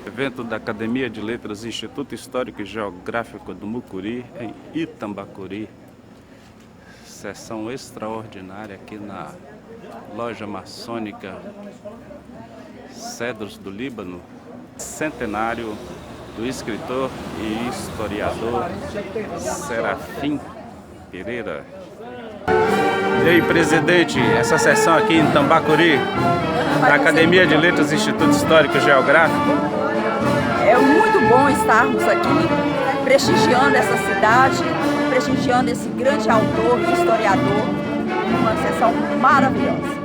Evento da Academia de Letras, Instituto Histórico e Geográfico do Mucuri, em Itambacuri. Sessão extraordinária aqui na loja maçônica Cedros do Líbano. Centenário do escritor e historiador Serafim Pereira. E aí, presidente, essa sessão aqui em Itambacuri, da Academia de Letras, Instituto Histórico e Geográfico. É muito bom estarmos aqui prestigiando essa cidade, prestigiando esse grande autor e historiador, uma sessão maravilhosa.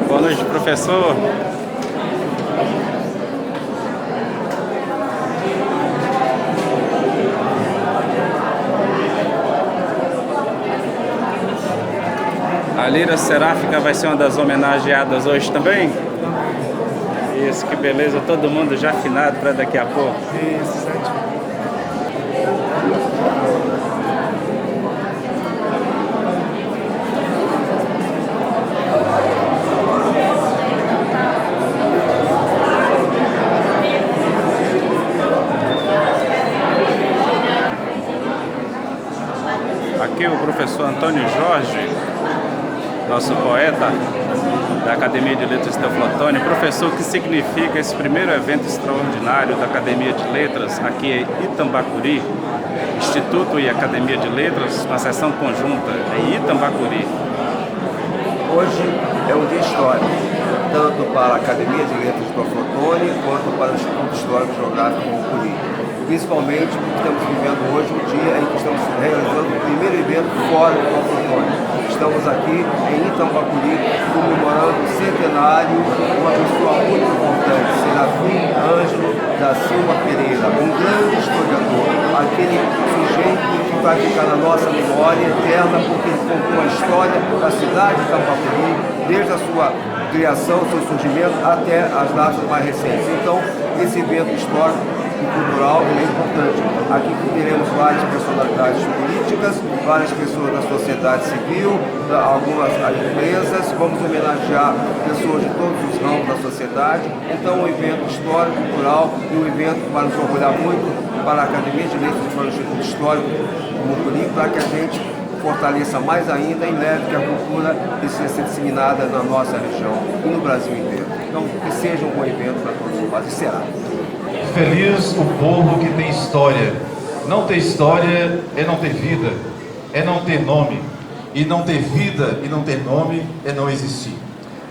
Boa noite, professor. A Lira Seráfica vai ser uma das homenageadas hoje também? Isso, que beleza, todo mundo já afinado para daqui a pouco. Isso, Aqui o professor Antônio Jorge, nosso poeta da Academia de Letras Teoflotone. Professor, o que significa esse primeiro evento extraordinário da Academia de Letras aqui em Itambacuri? Instituto e Academia de Letras, uma sessão conjunta em Itambacuri. hoje é um dia histórico, tanto para a Academia de Letras Teoflotone quanto para o Instituto Histórico e Geográfico do Mucuri. Principalmente porque estamos vivendo hoje um dia em que estamos realizando o primeiro evento fora do Teoflotone. Estamos aqui em Itambacuri comemorando o centenário de uma pessoa muito importante, Serafim Ângelo da Silva Pereira, um grande historiador, aquele sujeito que vai ficar na nossa memória eterna porque ele contou a história da cidade de Itambacuri, desde a sua criação, seu surgimento, até as datas mais recentes. Então, esse evento histórico e cultural é importante. Aqui teremos várias personalidades políticas, várias pessoas da sociedade civil, algumas empresas, vamos homenagear pessoas de todos os ramos da sociedade. Então, um evento histórico, cultural e um evento para nos orgulhar muito para a Academia de Letras e para o Instituto Histórico do Mucuri, para que a gente fortaleça mais ainda e leve que a cultura precisa ser disseminada na nossa região e no Brasil inteiro. Então, que seja um bom evento para todos nós, e será. Feliz o povo que tem história. Não ter história é não ter vida, é não ter nome. E não ter vida e não ter nome é não existir.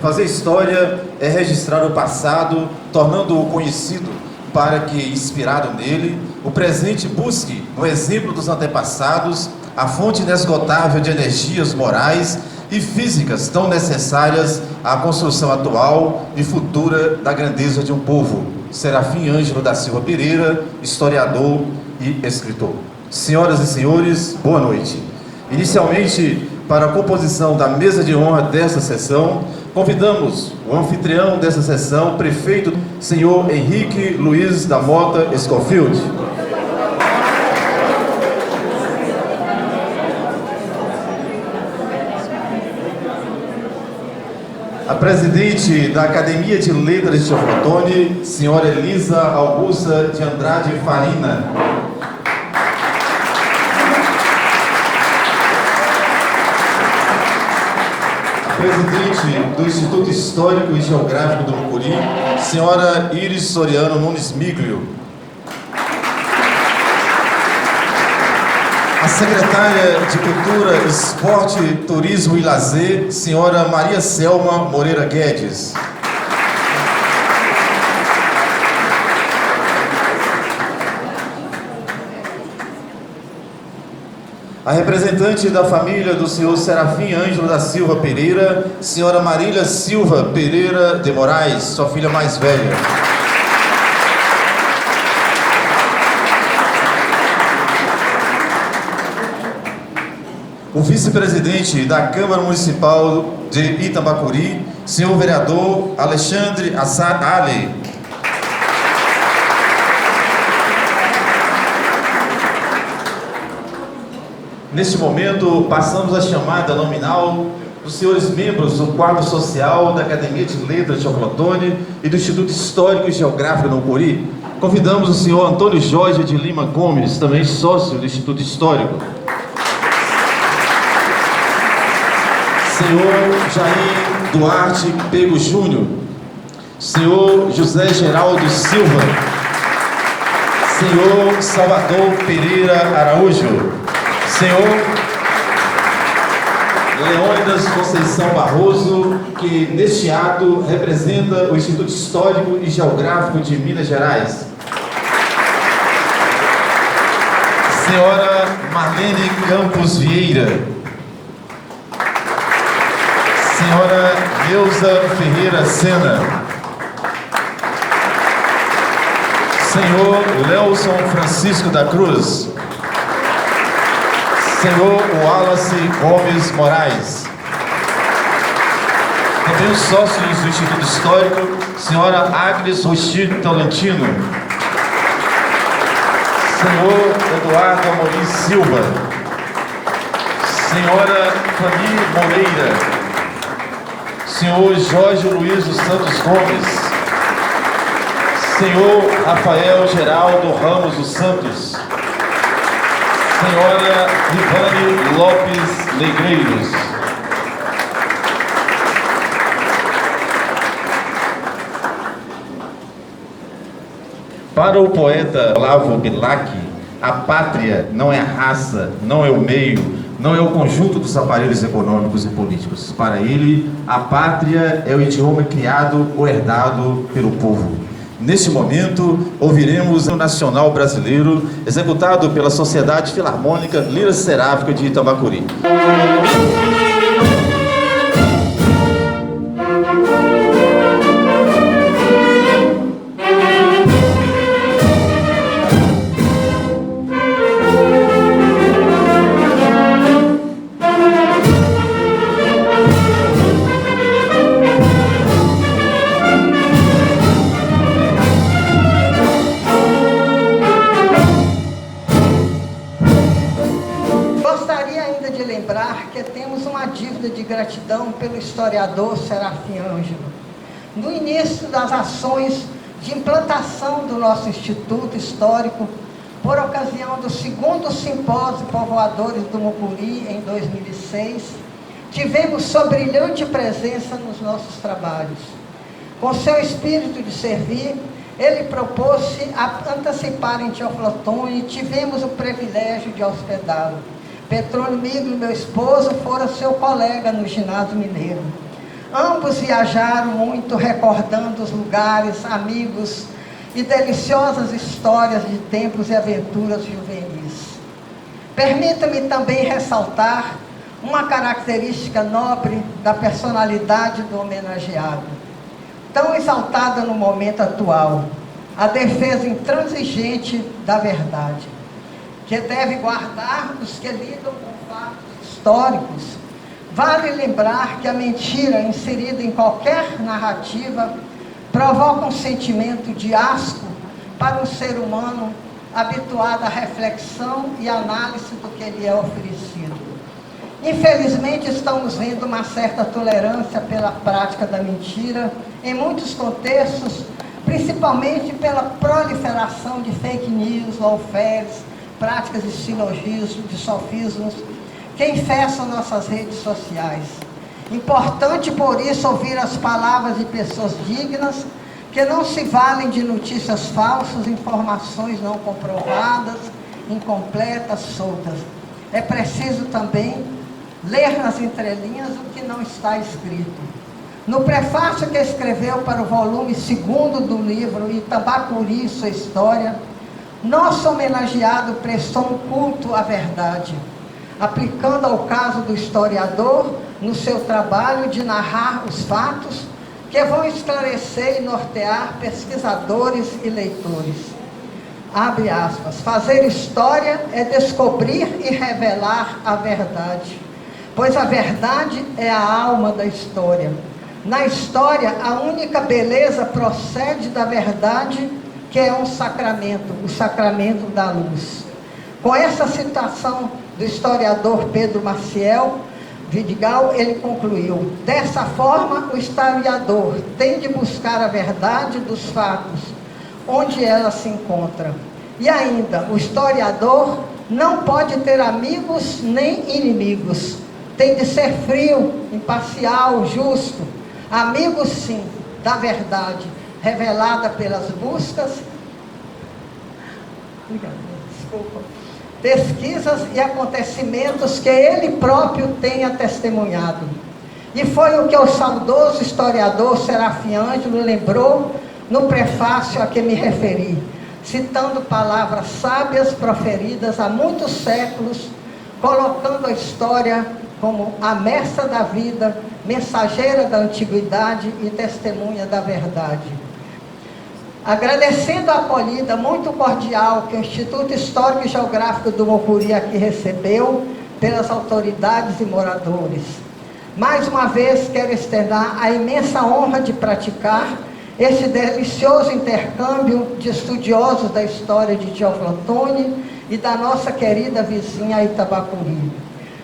Fazer história é registrar o passado, tornando-o conhecido para que, inspirado nele, o presente busque, no exemplo dos antepassados, a fonte inesgotável de energias morais e físicas tão necessárias à construção atual e futura da grandeza de um povo. Serafim Ângelo da Silva Pereira, historiador e escritor. Senhoras e senhores, boa noite. Inicialmente, para a composição da mesa de honra desta sessão, convidamos o anfitrião dessa sessão, prefeito, senhor Henrique Luiz da Mota Schofield. A presidente da Academia de Letras de Teoflotone, senhora Elisa Augusta de Andrade Farina. Presidente do Instituto Histórico e Geográfico do Mucuri, senhora Iris Soriano Nunes Miglio. A secretária de Cultura, Esporte, Turismo e Lazer, senhora Maria Selma Moreira Guedes. A representante da família do senhor Serafim Ângelo da Silva Pereira, senhora Marília Silva Pereira de Moraes, sua filha mais velha. O vice-presidente da Câmara Municipal de Itambacuri, senhor vereador Alexandre Assad Ali. Neste momento, passamos a chamada nominal dos senhores membros do quadro social da Academia de Letras de Teoflotone e do Instituto Histórico e Geográfico do Mucuri. Convidamos o senhor Antônio Jorge de Lima Gomes, também sócio do Instituto Histórico. Senhor Jair Duarte Pego Júnior, senhor José Geraldo Silva, senhor Salvador Pereira Araújo, senhor Leônidas Conceição Barroso, que neste ato representa o Instituto Histórico e Geográfico de Minas Gerais. Senhora Marlene Campos Vieira, senhora Neuza Ferreira Sena, senhor Lelson Francisco da Cruz, senhor Wallace Gomes Moraes, também os sócios do Instituto Histórico, senhora Agnes Rostino Tolentino, senhor Eduardo Amorim Silva, senhora Fanny Moreira, senhor Jorge Luiz dos Santos Gomes, senhor Rafael Geraldo Ramos dos Santos, senhora Rivane Lopes Negreiros, para o poeta Olavo Bilac, a pátria não é a raça, não é o meio, não é o conjunto dos aparelhos econômicos e políticos. Para ele, a pátria é o idioma criado ou herdado pelo povo. Neste momento, ouviremos o Nacional Brasileiro, executado pela Sociedade Filarmônica Lira Seráfica de Itambacuri. Gratidão pelo historiador Serafim Ângelo. No início das ações de implantação do nosso Instituto Histórico, por ocasião do 2º Simpósio Povoadores do Mucuri, em 2006, tivemos sua brilhante presença nos nossos trabalhos. Com seu espírito de servir, ele propôs-se a antecipar em Teoflotone e tivemos o privilégio de hospedá-lo. Petrônio Miglio, meu esposo, fora seu colega no ginásio mineiro. Ambos viajaram muito, recordando os lugares, amigos e deliciosas histórias de tempos e aventuras juvenis. Permita-me também ressaltar uma característica nobre da personalidade do homenageado, tão exaltada no momento atual, a defesa intransigente da verdade, que deve guardar os que lidam com fatos históricos. Vale lembrar que a mentira inserida em qualquer narrativa provoca um sentimento de asco para um ser humano habituado à reflexão e análise do que lhe é oferecido. Infelizmente, estamos vendo uma certa tolerância pela prática da mentira em muitos contextos, principalmente pela proliferação de fake news, lawfares, práticas de silogismo, de sofismos, que infestam nossas redes sociais. Importante, por isso, ouvir as palavras de pessoas dignas, que não se valem de notícias falsas, informações não comprovadas, incompletas, soltas. É preciso também ler nas entrelinhas o que não está escrito. No prefácio que escreveu para o volume 2º do livro Itabacuri e sua história, nosso homenageado prestou um culto à verdade, aplicando ao caso do historiador no seu trabalho de narrar os fatos que vão esclarecer e nortear pesquisadores e leitores. Abre aspas, fazer história é descobrir e revelar a verdade, pois a verdade é a alma da história. Na história, a única beleza procede da verdade, que é um sacramento, o sacramento da luz. Com essa citação do historiador Pedro Maciel Vidigal, ele concluiu: dessa forma, o historiador tem de buscar a verdade dos fatos, onde ela se encontra. E ainda, o historiador não pode ter amigos nem inimigos. Tem de ser frio, imparcial, justo. Amigo, sim, da verdade, revelada pelas buscas, pesquisas e acontecimentos que ele próprio tenha testemunhado. E foi o que o saudoso historiador Serafim Ângelo lembrou no prefácio a que me referi, citando palavras sábias proferidas há muitos séculos, colocando a história como a mestra da vida, mensageira da antiguidade e testemunha da verdade. Agradecendo a acolhida muito cordial que o Instituto Histórico e Geográfico do Mucuri aqui recebeu pelas autoridades e moradores. Mais uma vez quero externar a imensa honra de praticar esse delicioso intercâmbio de estudiosos da história de Teoflotone e da nossa querida vizinha Itabacuri.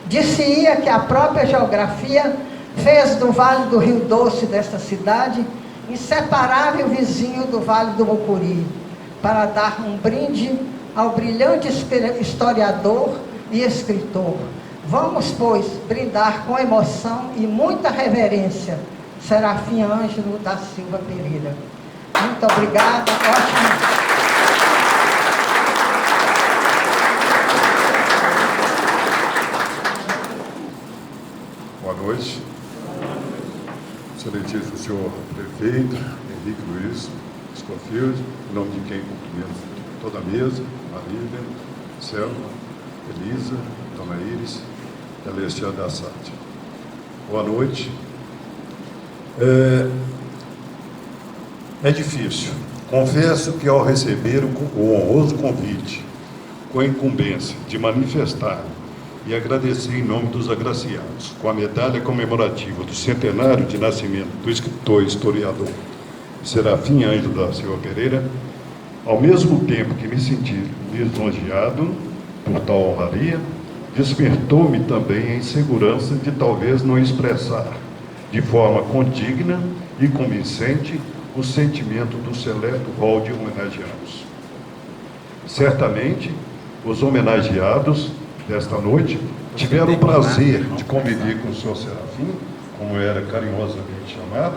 Disse-ia que a própria geografia fez do Vale do Rio Doce desta cidade inseparável vizinho do Vale do Mucuri, para dar um brinde ao brilhante historiador e escritor. Vamos, pois, brindar com emoção e muita reverência Serafim Ângelo da Silva Pereira. Muito obrigada, ótimo. Boa noite. Excelentíssimo senhor prefeito, Henrique Luiz Scofield, em nome de quem cumprimento toda a mesa, Marília, Selma, Elisa, Dona Iris e Alexandre Assad. Boa noite. É difícil. Confesso que ao receber o honroso convite, com a incumbência de manifestar e agradecer em nome dos agraciados, com a medalha comemorativa do centenário de nascimento do escritor e historiador Serafim Ângelo da Silva Pereira, ao mesmo tempo que me senti lisonjeado por tal honraria, despertou-me também a insegurança de talvez não expressar de forma condigna e convincente o sentimento do seleto rol de homenageados. Certamente, os homenageados desta noite tiveram o prazer de conviver com o senhor Serafim, como era carinhosamente chamado,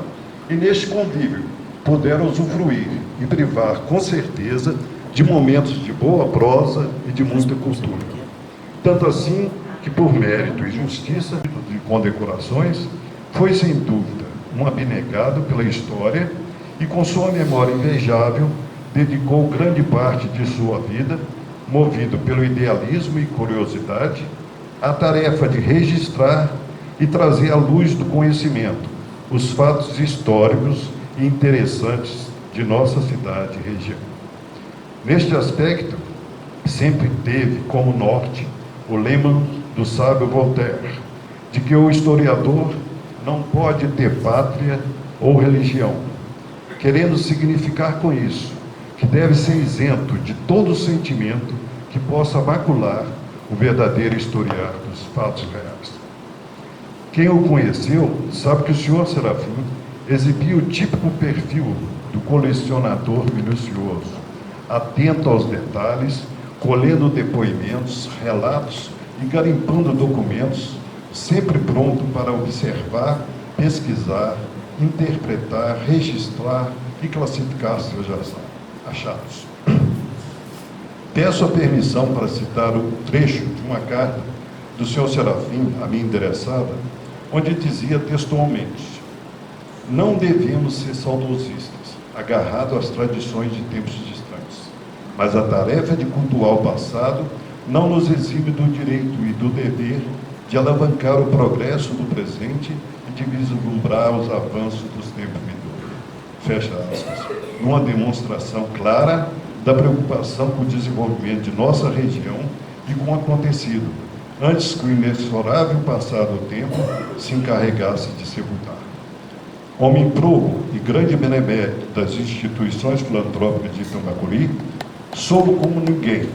e neste convívio puderam usufruir e privar com certeza de momentos de boa prosa e de muita cultura. Tanto assim que, por mérito e justiça de condecorações, foi sem dúvida um abnegado pela história e, com sua memória invejável, dedicou grande parte de sua vida movido pelo idealismo e curiosidade, a tarefa de registrar e trazer à luz do conhecimento os fatos históricos e interessantes de nossa cidade e região. Neste aspecto, sempre teve como norte o lema do sábio Voltaire, de que o historiador não pode ter pátria ou religião, querendo significar com isso que deve ser isento de todo sentimento que possa macular o verdadeiro historiar dos fatos reais. Quem o conheceu sabe que o senhor Serafim exibia o típico perfil do colecionador minucioso, atento aos detalhes, colhendo depoimentos, relatos e garimpando documentos, sempre pronto para observar, pesquisar, interpretar, registrar e classificar seus achados. Peço a permissão para citar o trecho de uma carta do senhor Serafim, a mim endereçada, onde dizia textualmente: não devemos ser saudosistas, agarrados às tradições de tempos distantes, mas a tarefa de cultuar o passado não nos exime do direito e do dever de alavancar o progresso do presente e de vislumbrar os avanços dos tempos vindouros. Fecha aspas. Numa demonstração clara da preocupação com o desenvolvimento de nossa região e com o acontecido, antes que o inexorável passar do tempo se encarregasse de sepultar. Homem probo e grande benemérito das instituições filantrópicas de Itambacuri, soube como ninguém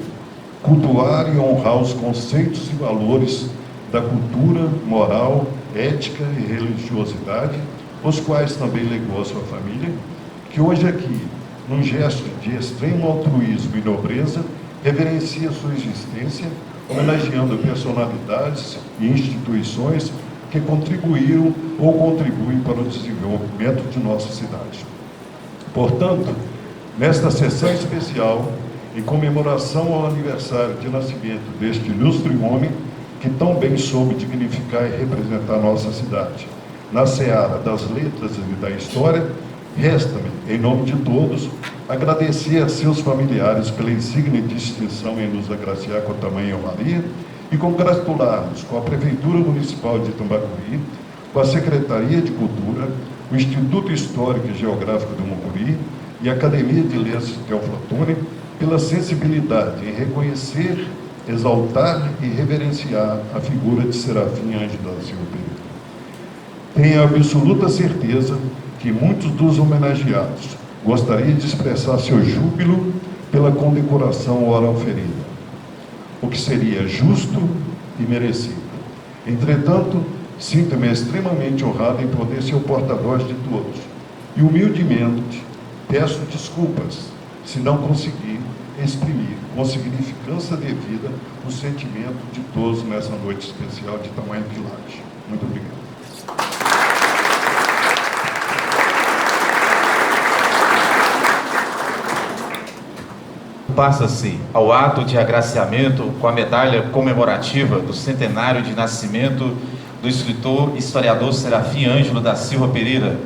cultuar e honrar os conceitos e valores da cultura, moral, ética e religiosidade, os quais também legou à sua família, que hoje aqui, num gesto de extremo altruísmo e nobreza, reverencia sua existência, homenageando personalidades e instituições que contribuíram ou contribuem para o desenvolvimento de nossa cidade. Portanto, nesta sessão especial, em comemoração ao aniversário de nascimento deste ilustre homem, que tão bem soube dignificar e representar nossa cidade, na seara das letras e da história, resta-me, em nome de todos, agradecer a seus familiares pela insigne distinção em nos agraciar com tamanha honraria e congratular-nos com a Prefeitura Municipal de Itambacuri, com a Secretaria de Cultura, o Instituto Histórico e Geográfico do Mucuri e a Academia de Letras Teoflotone pela sensibilidade em reconhecer, exaltar e reverenciar a figura de Serafim Ângelo da Silva Pereira. Tenho a absoluta certeza que muitos dos homenageados gostariam de expressar seu júbilo pela condecoração ora oferida, o que seria justo e merecido. Entretanto, sinto-me extremamente honrado em poder ser o porta-voz de todos e, humildemente, peço desculpas se não conseguir exprimir com significância devida o sentimento de todos nessa noite especial de tamanho quilate. Muito obrigado. Passa-se ao ato de agraciamento com a medalha comemorativa do centenário de nascimento do escritor e historiador Serafim Ângelo da Silva Pereira,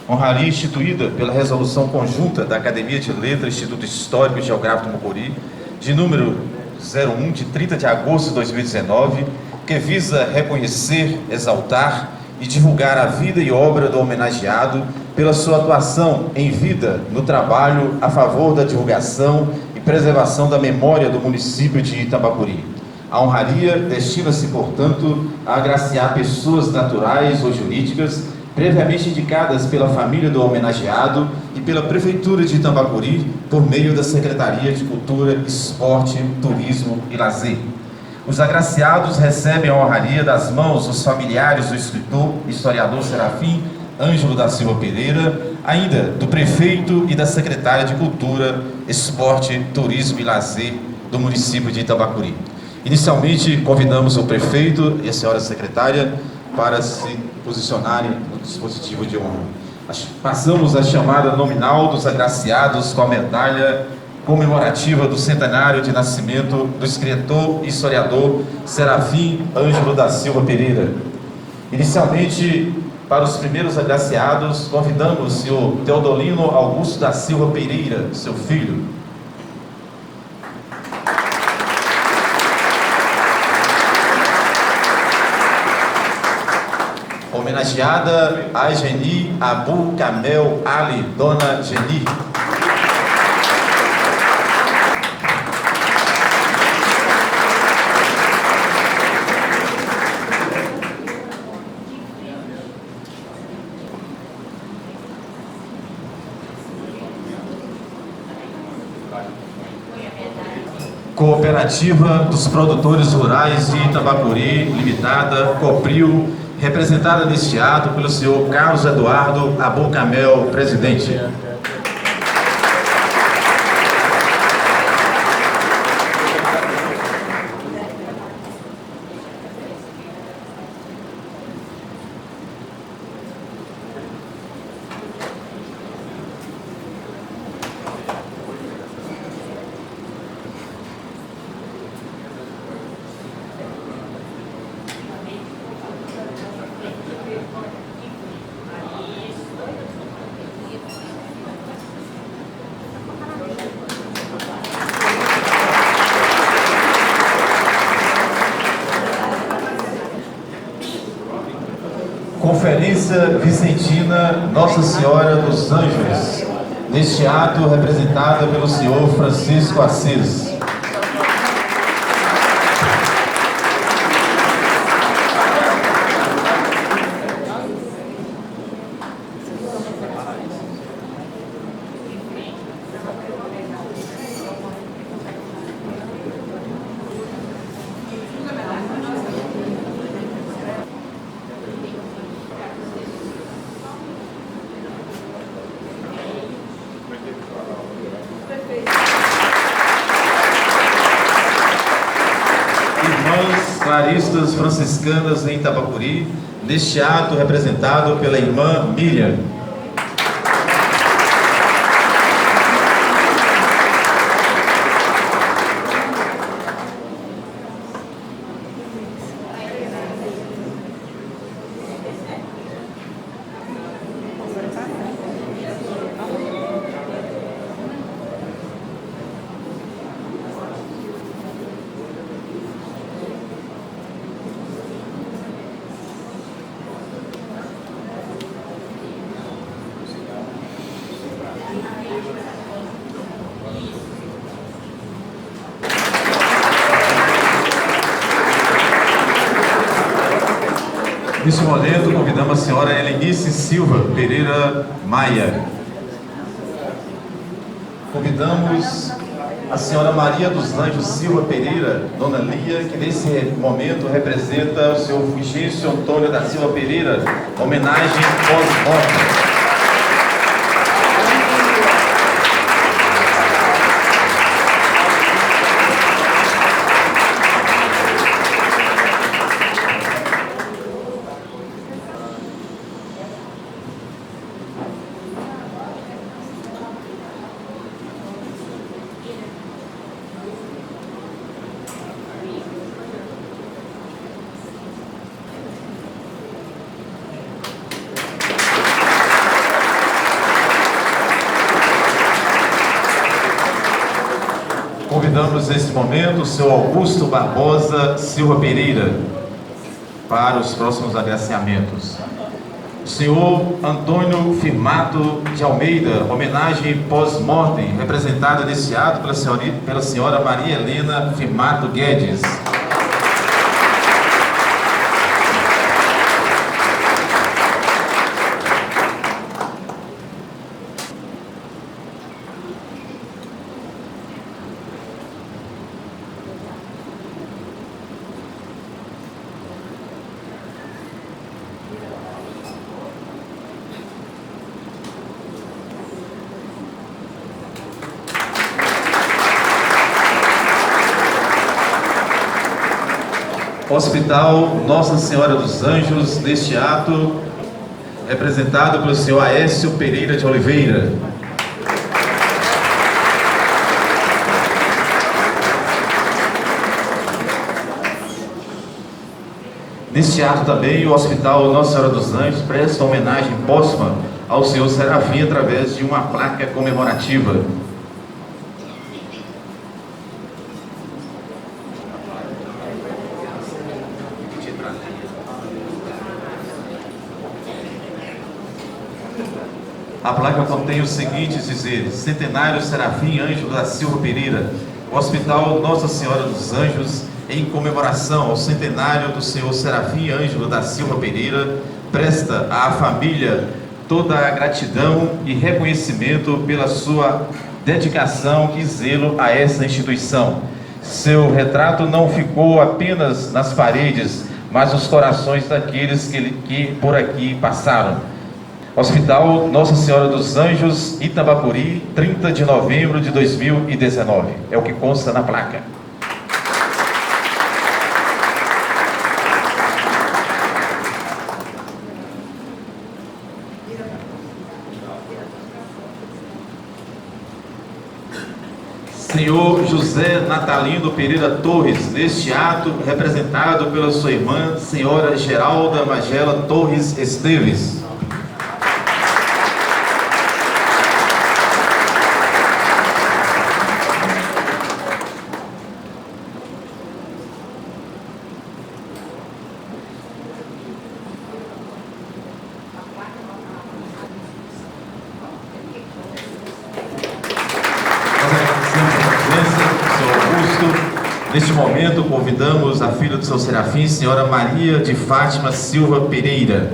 honraria instituída pela resolução conjunta da Academia de Letras, Instituto Histórico e Geográfico do Mucuri, de número 01, de 30 de agosto de 2019, que visa reconhecer, exaltar e divulgar a vida e obra do homenageado pela sua atuação em vida no trabalho a favor da divulgação e preservação da memória do município de Itambacuri. A honraria destina-se, portanto, a agraciar pessoas naturais ou jurídicas previamente indicadas pela família do homenageado e pela Prefeitura de Itambacuri por meio da Secretaria de Cultura, Esporte, Turismo e Lazer. Os agraciados recebem a honraria das mãos dos familiares do escritor e historiador Serafim Ângelo da Silva Pereira, ainda do prefeito e da secretária de Cultura, Esporte, Turismo e Lazer do município de Itambacuri. Inicialmente, convidamos o prefeito e a senhora secretária para se posicionarem no dispositivo de honra. Passamos a chamada nominal dos agraciados com a medalha comemorativa do centenário de nascimento do escritor e historiador Serafim Ângelo da Silva Pereira. Inicialmente, para os primeiros agraciados, convidamos o senhor Teodolino Augusto da Silva Pereira, seu filho. Homenageada Ajeni Abu Kamel Ali, Dona Geni. Cooperativa dos Produtores Rurais de Itabacuri, Limitada, Copril, representada neste ato pelo senhor Carlos Eduardo Abu Kamel, presidente. Conferência Vicentina Nossa Senhora dos Anjos, neste ato representada pelo senhor Francisco Assis. Claristas franciscanas em Itabacuri, neste ato representado pela irmã Miriam. Neste momento, convidamos a senhora Helenice Silva Pereira Maia. Convidamos a senhora Maria dos Anjos Silva Pereira, Dona Lia, que nesse momento representa o senhor Fulgêncio Antônio da Silva Pereira, homenagem pós-morte. Convidamos neste momento o senhor Augusto Barbosa Silva Pereira para os próximos agraciamentos. O senhor Antônio Firmato de Almeida, homenagem pós-mortem, representada neste ato pela senhora Maria Helena Firmato Guedes. Hospital Nossa Senhora dos Anjos, neste ato, representado pelo senhor Aécio Pereira de Oliveira. Neste ato também, o Hospital Nossa Senhora dos Anjos presta homenagem póstuma ao senhor Serafim através de uma placa comemorativa. A placa contém os seguintes dizeres: Centenário Serafim Ângelo da Silva Pereira, Hospital Nossa Senhora dos Anjos, em comemoração ao centenário do Senhor Serafim Ângelo da Silva Pereira, presta à família toda a gratidão e reconhecimento pela sua dedicação e zelo a essa instituição. Seu retrato não ficou apenas nas paredes, mas nos corações daqueles que por aqui passaram. Hospital Nossa Senhora dos Anjos, Itambacuri, 30 de novembro de 2019. É o que consta na placa. Senhor José Natalino Pereira Torres, neste ato representado pela sua irmã, senhora Geralda Magela Torres Esteves. Neste momento, convidamos a filha do São Serafim, senhora Maria de Fátima Silva Pereira.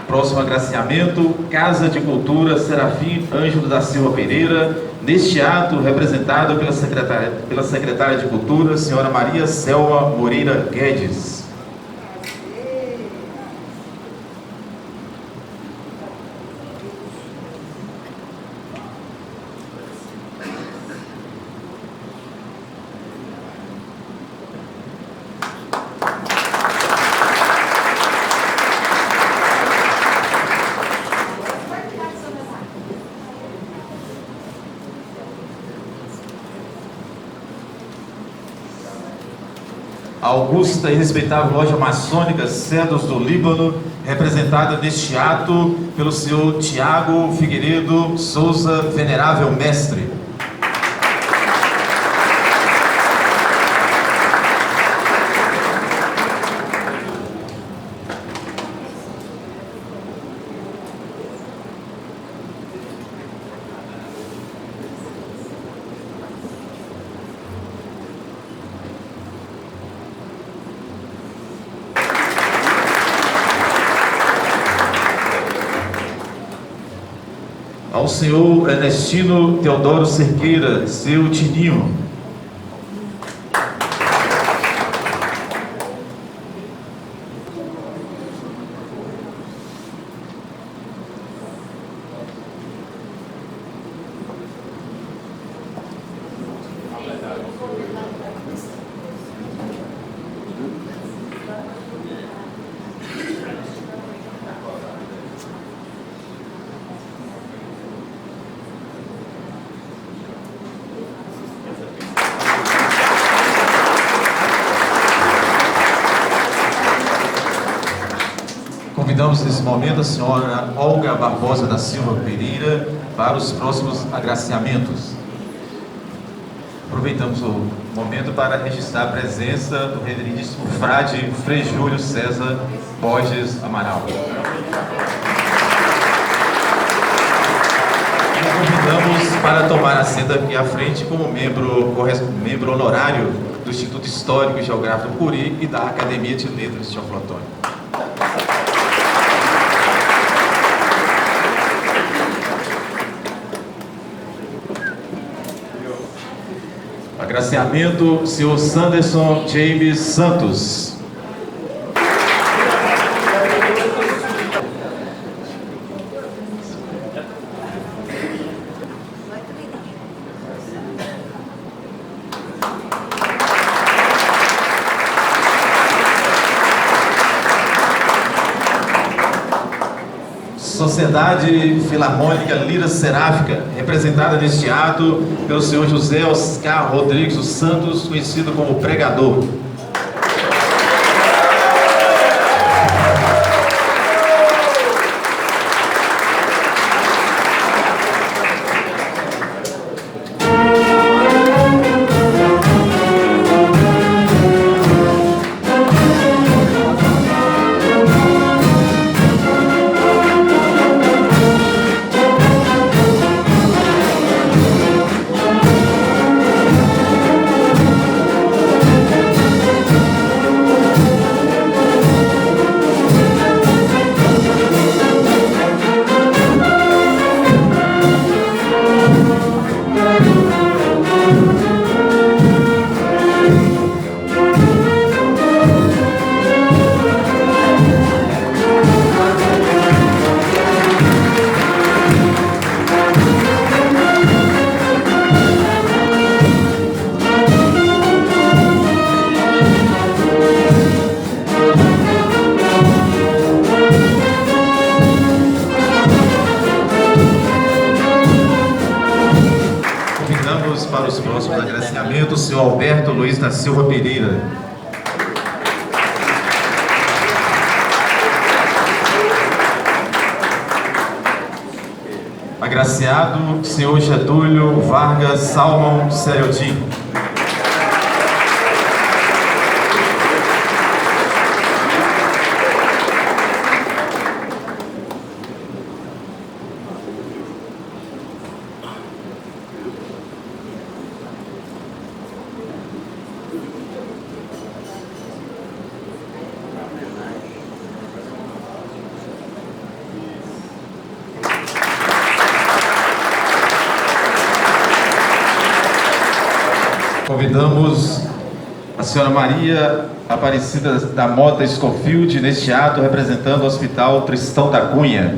Próximo agraciamento, Casa de Cultura Serafim Ângelo da Silva Pereira. Neste ato, representado pela secretária de Cultura, senhora Maria Selma Moreira Guedes. Augusta e respeitável loja maçônica Cedros do Líbano, representada neste ato pelo senhor Tiago Figueiredo Souza, venerável mestre. Ao senhor Ernestino Teodoro Cerqueira, seu Tininho. Convidamos nesse momento a senhora Olga Barbosa da Silva Pereira para os próximos agraciamentos. Aproveitamos o momento para registrar a presença do reverendíssimo frade Frei Júlio César Borges Amaral. E convidamos para tomar assento aqui à frente como membro honorário do Instituto Histórico e Geográfico do Puri e da Academia de Letras de Teoflotone. Agraciamento, senhor Sanderson James Santos. Sociedade Filarmônica Lira Seráfica, representada neste ato pelo senhor José Oscar Rodrigues dos Santos, conhecido como Pregador. os próximos agraciamentos, o senhor Alberto Luiz da Silva Pereira. Agraciado, senhor Getúlio Vargas Salmon Seriotin. Convidamos a senhora Maria Aparecida da Mota Scofield neste ato, representando o Hospital Tristão da Cunha.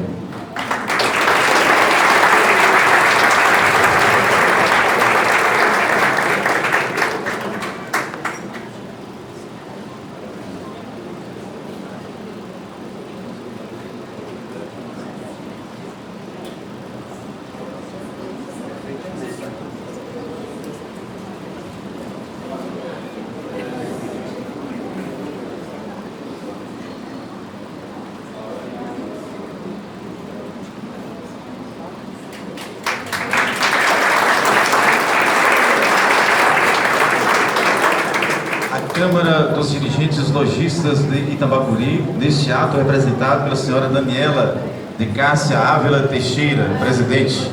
Câmara dos Dirigentes Lojistas de Itambacuri, neste ato representado pela senhora Daniela de Cássia Ávila Teixeira, presidente.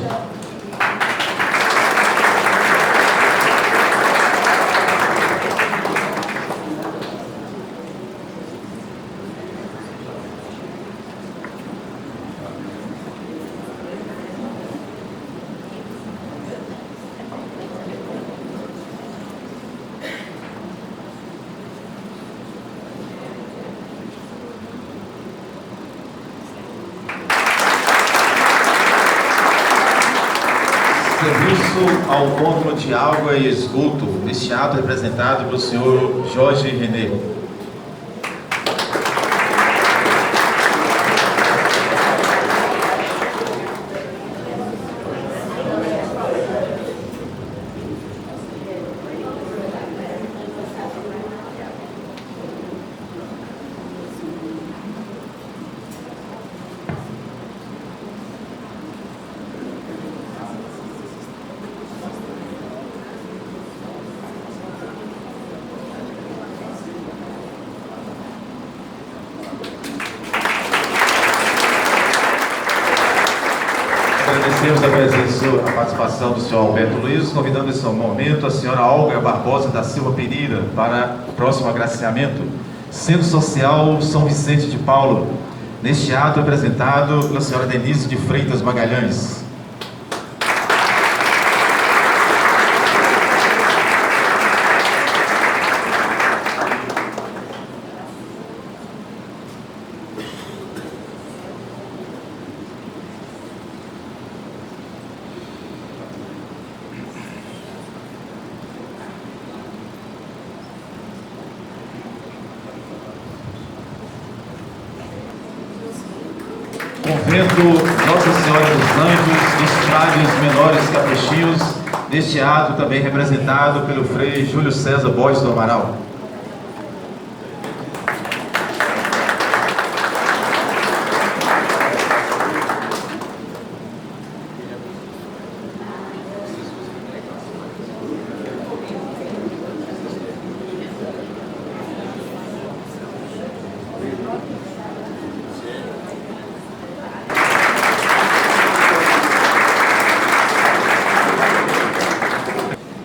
Serviço Autônomo de Água e Esgoto, neste ato representado pelo senhor Jorge René. Agradecemos a presença, a participação do senhor Alberto Luiz, convidando nesse momento a senhora Olga Barbosa da Silva Pereira para o próximo agraciamento. Centro Social São Vicente de Paulo, neste ato apresentado pela senhora Denise de Freitas Magalhães. Convento Nossa Senhora dos Anjos, dos Frades Menores Capuchinhos, neste ato também representado pelo Frei Júlio César Borges do Amaral.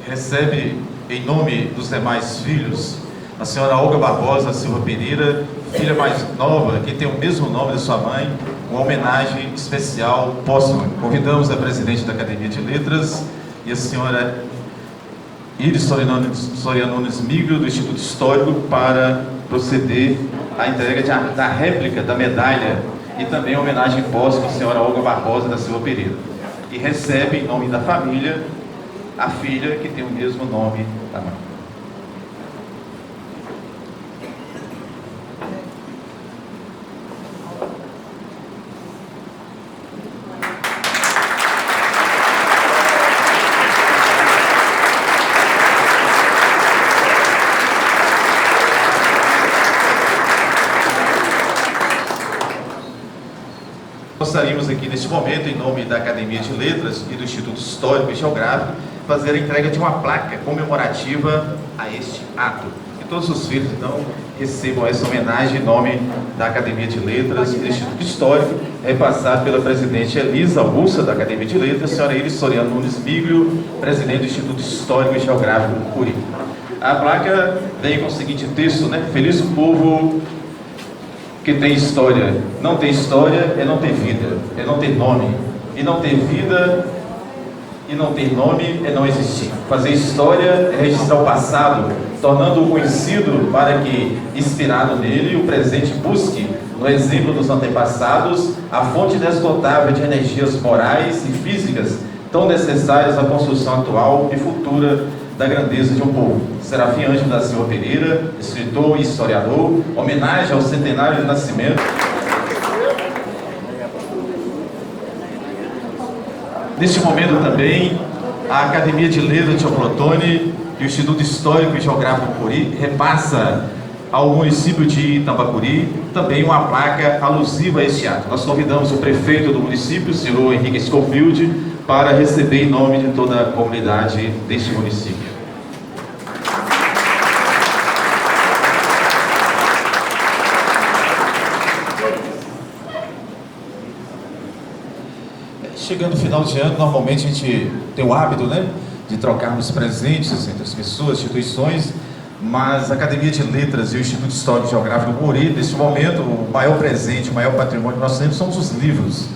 Recebe, em nome dos demais filhos, a senhora Olga Barbosa Silva Pereira, filha mais nova, que tem o mesmo nome da sua mãe, uma homenagem especial póstuma. Convidamos a presidente da Academia de Letras e a senhora Iris Soriano Nunes Migro, do Instituto Histórico, para proceder à entrega da réplica da medalha e também a homenagem póstuma à senhora Olga Barbosa da Silva Pereira. E recebe, em nome da família, a filha que tem o mesmo nome da mãe. gostaríamos aqui neste momento, em nome da Academia de Letras e do Instituto Histórico e Geográfico, fazer a entrega de uma placa comemorativa a este ato. Que todos os filhos, então, recebam essa homenagem em nome da Academia de Letras e do Instituto Histórico, repassado pela presidente Elisa Augusta, da Academia de Letras, a senhora Iris Soriano Nunes Miglio, presidente do Instituto Histórico e Geográfico do Mucuri. A placa vem com o seguinte texto, né? Feliz o povo que tem história. Não ter história é não ter vida, é não ter nome. E não ter vida e não ter nome é não existir. Fazer história é registrar o passado, tornando-o conhecido para que, inspirado nele, o presente busque, no exemplo dos antepassados, a fonte inesgotável de energias morais e físicas tão necessárias à construção atual e futura da grandeza de um povo. Serafim Ângelo da Silva Pereira, escritor e historiador, homenagem ao centenário de nascimento. Neste momento também, a Academia de Letras de Teoflotone e o Instituto Histórico e Geográfico do Mucuri repassa ao município de Itambacuri também uma placa alusiva a este ato. Nós convidamos o prefeito do município, o senhor Henrique Schofield, para receber em nome de toda a comunidade deste município. Chegando no final de ano, normalmente a gente tem o hábito, né, de trocarmos presentes entre as pessoas, instituições, mas a Academia de Letras e o Instituto Histórico e Geográfico do Mucuri, neste momento, o maior presente, o maior patrimônio que nós temos são os livros.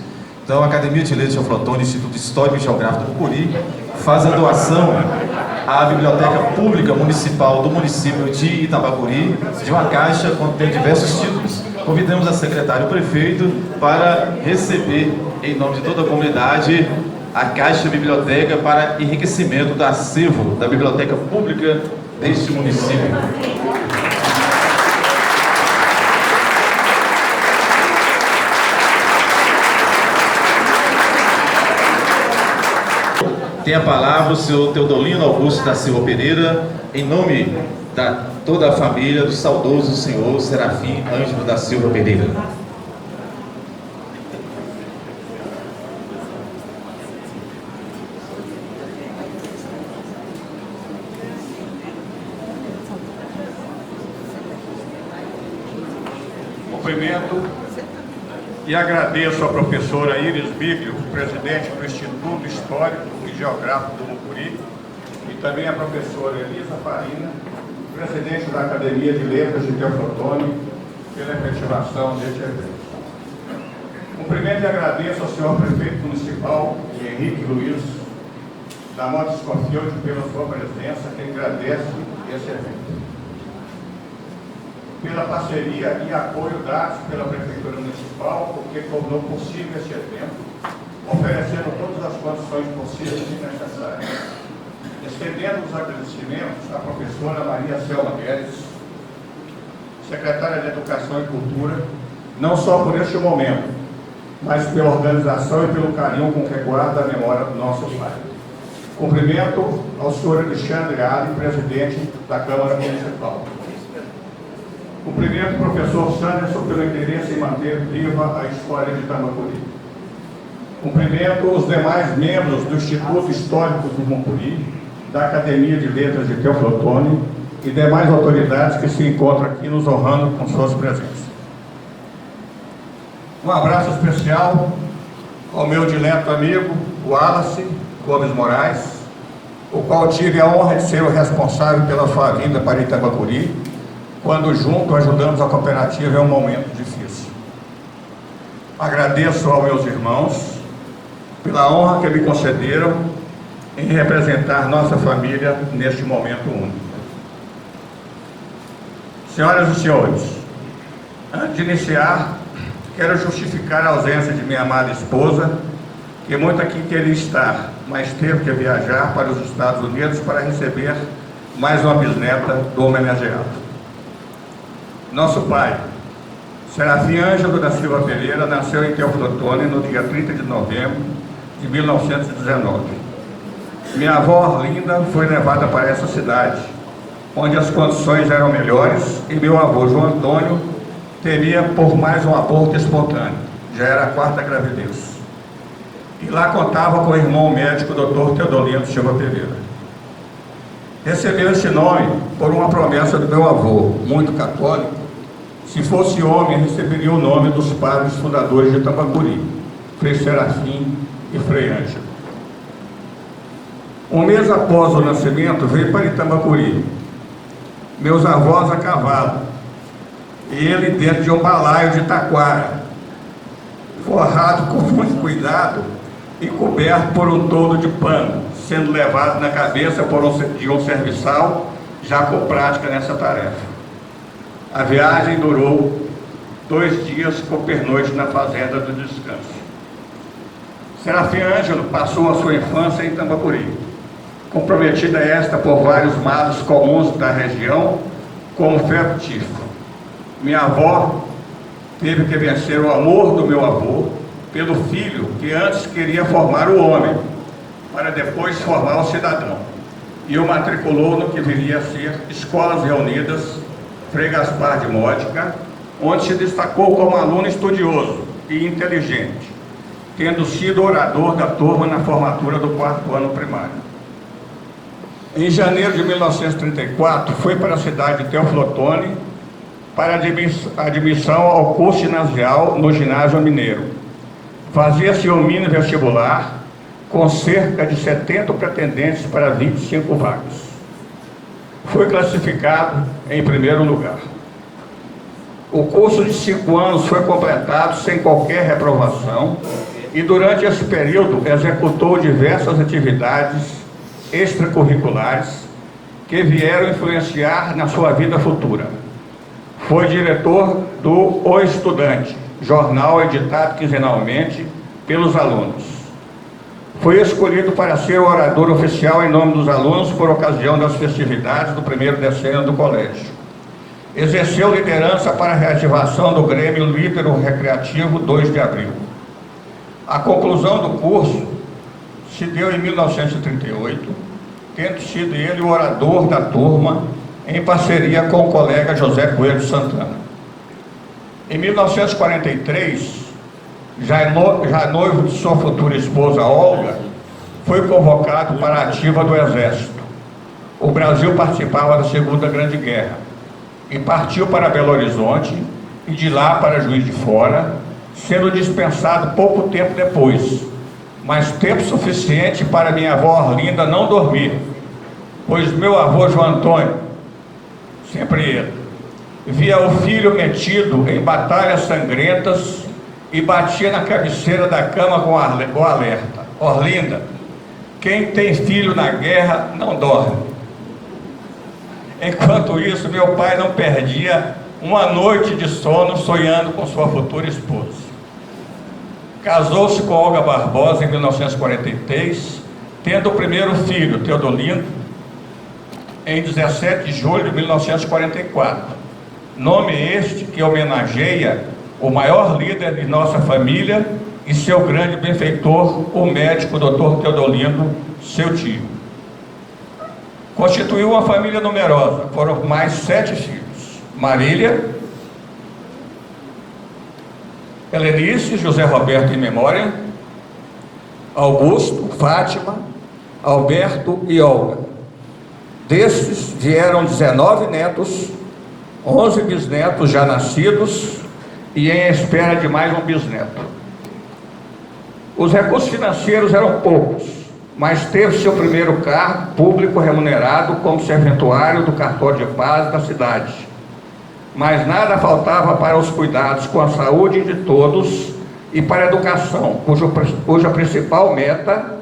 Então, a Academia de Letras de Teoflotone e o Instituto Histórico e Geográfico do Mucuri faz a doação à Biblioteca Pública Municipal do município de Itambacuri de uma caixa contendo diversos títulos. Convidamos a secretária e o prefeito para receber, em nome de toda a comunidade, a Caixa Biblioteca para enriquecimento do acervo da Biblioteca Pública deste município. Tem a palavra o senhor Teodolino Augusto da Silva Pereira, em nome da toda a família do saudoso senhor Serafim Ângelo da Silva Pereira. Cumprimento e agradeço à professora Iris Miglio, presidente do Instituto Histórico e Geográfico do Mucuri, e também à professora Elisa Farina, presidente da Academia de Letras de Teoflotone, pela efetivação deste evento. Cumprimento e agradeço ao senhor prefeito municipal, Henrique Luiz da Mota Schofield, pela sua presença, que agradece esse evento. Pela parceria e apoio dados pela Prefeitura Municipal, porque tornou possível esse evento, oferecendo todas as condições possíveis e necessárias. Estendendo os agradecimentos à professora Maria Selma Guedes, secretária de Educação e Cultura, não só por este momento, mas pela organização e pelo carinho com que guarda a memória do nosso pai. Cumprimento ao senhor Alexandre Ali, presidente da Câmara Municipal. Cumprimento o professor Sanderson pelo interesse em manter viva a história de Itambacuri. Cumprimento os demais membros do Instituto Histórico do Mucuri, da Academia de Letras de Teoflotone e demais autoridades que se encontram aqui nos honrando com suas presenças. Um abraço especial ao meu dileto amigo, Wallace Gomes Moraes, o qual tive a honra de ser o responsável pela sua vinda para Itambacuri, quando juntos ajudamos a cooperativa em um momento difícil. Agradeço aos meus irmãos pela honra que me concederam em representar nossa família neste momento único. Senhoras e senhores, antes de iniciar, quero justificar a ausência de minha amada esposa, que muito aqui queria estar, mas teve que viajar para os Estados Unidos para receber mais uma bisneta do homenageado. Nosso pai, Serafim Ângelo da Silva Pereira, nasceu em Teoflotone no dia 30 de novembro de 1919. Minha avó Arlinda foi levada para essa cidade, onde as condições eram melhores, e meu avô João Antônio temia por mais um aborto espontâneo. já era a 4ª gravidez. E lá contava com o irmão médico Dr. Teodolindo Silva Pereira. Recebeu esse nome por uma promessa do meu avô, muito católico. Se fosse homem, receberia o nome dos padres fundadores de Tambacuri, Frei Serafim e Frei Ângelo. Um mês após o nascimento, veio para Itambacuri, meus avós a cavalo, e ele dentro de um balaio de taquara, forrado com muito cuidado e coberto por um toldo de pano, sendo levado na cabeça de um serviçal, já com prática nessa tarefa. A viagem durou 2 dias com pernoite na fazenda do descanso. Serafim Ângelo passou a sua infância em Tambacuri, comprometida esta por vários males comuns da região, como febre tifo. Minha avó teve que vencer o amor do meu avô pelo filho que antes queria formar o homem, para depois formar o cidadão, e o matriculou no que viria a ser Escolas Reunidas Frei Gaspar de Módica, onde se destacou como aluno estudioso e inteligente, tendo sido orador da turma na formatura do 4º ano primário. Em janeiro de 1934, foi para a cidade de Teófilo Otoni para admissão ao curso ginasial no Ginásio Mineiro. Fazia-se o mini vestibular com cerca de 70 pretendentes para 25 vagas. Foi classificado em primeiro lugar. O curso de 5 anos foi completado sem qualquer reprovação e durante esse período executou diversas atividades extracurriculares que vieram influenciar na sua vida futura. Foi diretor do O Estudante, jornal editado quinzenalmente pelos alunos. Foi escolhido para ser o orador oficial em nome dos alunos por ocasião das festividades do 1º decênio do colégio. Exerceu liderança para a reativação do Grêmio Líbero Recreativo 2 de abril. A conclusão do curso se deu em 1938, tendo sido ele o orador da turma, em parceria com o colega José Coelho Santana. Em 1943, já noivo de sua futura esposa Olga, foi convocado para a ativa do Exército. O Brasil participava da Segunda Grande Guerra e partiu para Belo Horizonte e de lá para Juiz de Fora, sendo dispensado pouco tempo depois, mas tempo suficiente para minha avó Orlinda não dormir, pois meu avô João Antônio, sempre ele, via o filho metido em batalhas sangrentas e batia na cabeceira da cama com o alerta: Orlinda, quem tem filho na guerra não dorme. Enquanto isso, meu pai não perdia uma noite de sono sonhando com sua futura esposa. Casou-se com Olga Barbosa em 1943, tendo o primeiro filho, Teodolindo, em 17 de julho de 1944. Nome este que homenageia o maior líder de nossa família e seu grande benfeitor, o médico Dr. Teodolindo, seu tio. Constituiu uma família numerosa, foram mais 7 filhos: Marília, Helenice, José Roberto em memória, Augusto, Fátima, Alberto e Olga. Desses vieram 19 netos, 11 bisnetos já nascidos e em espera de mais um bisneto. Os recursos financeiros eram poucos, mas teve seu primeiro cargo público remunerado como serventuário do cartório de paz da cidade. Mas nada faltava para os cuidados com a saúde de todos e para a educação, cuja principal meta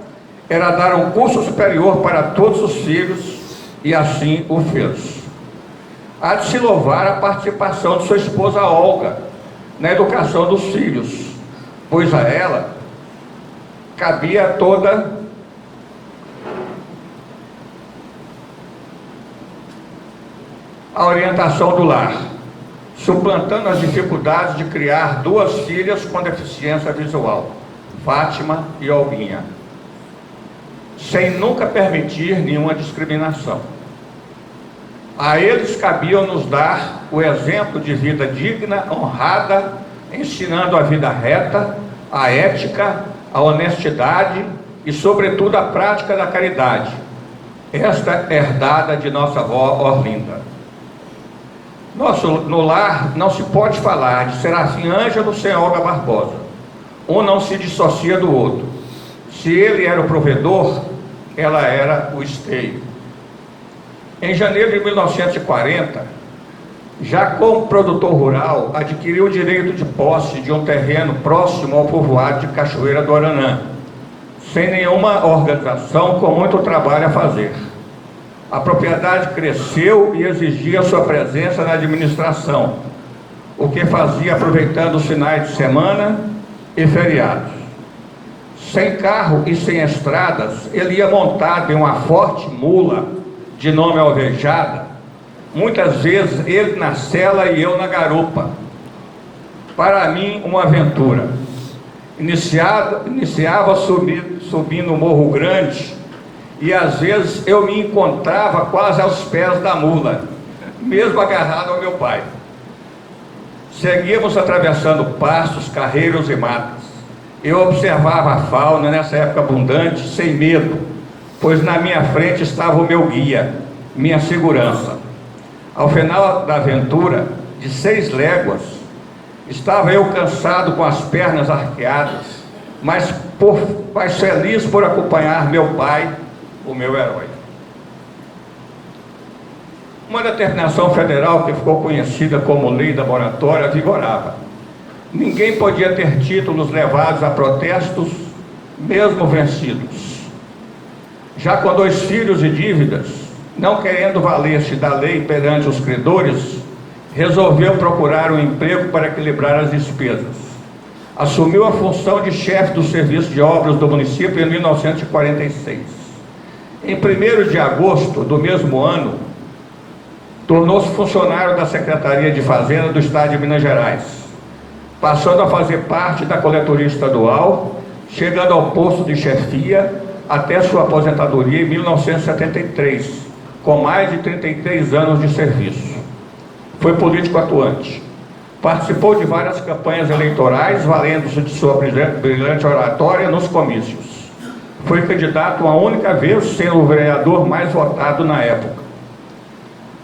era dar um curso superior para todos os filhos, e assim o fez. Há de se louvar a participação de sua esposa Olga na educação dos filhos, pois a ela cabia toda a orientação do lar, suplantando as dificuldades de criar 2 filhas com deficiência visual, Fátima e Olguinha, sem nunca permitir nenhuma discriminação. A eles cabia nos dar o exemplo de vida digna, honrada, ensinando a vida reta, a ética, a honestidade e, sobretudo, a prática da caridade, esta herdada de nossa avó Orlinda. No lar não se pode falar de Serafim Ângelo sem Olga Barbosa. Um não se dissocia do outro. Se ele era o provedor, ela era o esteio. Em janeiro de 1940, já como produtor rural, adquiriu o direito de posse de um terreno próximo ao povoado de Cachoeira do Aranã, sem nenhuma organização, com muito trabalho a fazer. A propriedade cresceu e exigia sua presença na administração, o que fazia aproveitando os finais de semana e feriados. Sem carro e sem estradas, ele ia montado em uma forte mula, de nome Alvejada, muitas vezes ele na sela e eu na garupa. Para mim, uma aventura. Iniciava subindo o Morro Grande, e às vezes eu me encontrava quase aos pés da mula, mesmo agarrado ao meu pai. Seguíamos atravessando pastos, carreiros e matas. Eu observava a fauna nessa época abundante, sem medo, pois na minha frente estava o meu guia, minha segurança. Ao final da aventura, de 6 léguas, estava eu cansado, com as pernas arqueadas, mas feliz por acompanhar meu pai, o meu herói. Uma determinação federal que ficou conhecida como Lei da Moratória vigorava. Ninguém podia ter títulos levados a protestos, mesmo vencidos. Já com 2 filhos e dívidas, não querendo valer-se da lei perante os credores, resolveu procurar um emprego para equilibrar as despesas. Assumiu a função de chefe do serviço de obras do município em 1946. Em 1º de agosto do mesmo ano, tornou-se funcionário da Secretaria de Fazenda do Estado de Minas Gerais, passando a fazer parte da coletoria estadual, chegando ao posto de chefia até sua aposentadoria em 1973, com mais de 33 anos de serviço. Foi político atuante. Participou de várias campanhas eleitorais, valendo-se de sua brilhante oratória nos comícios. Foi candidato uma única vez, sendo o vereador mais votado na época.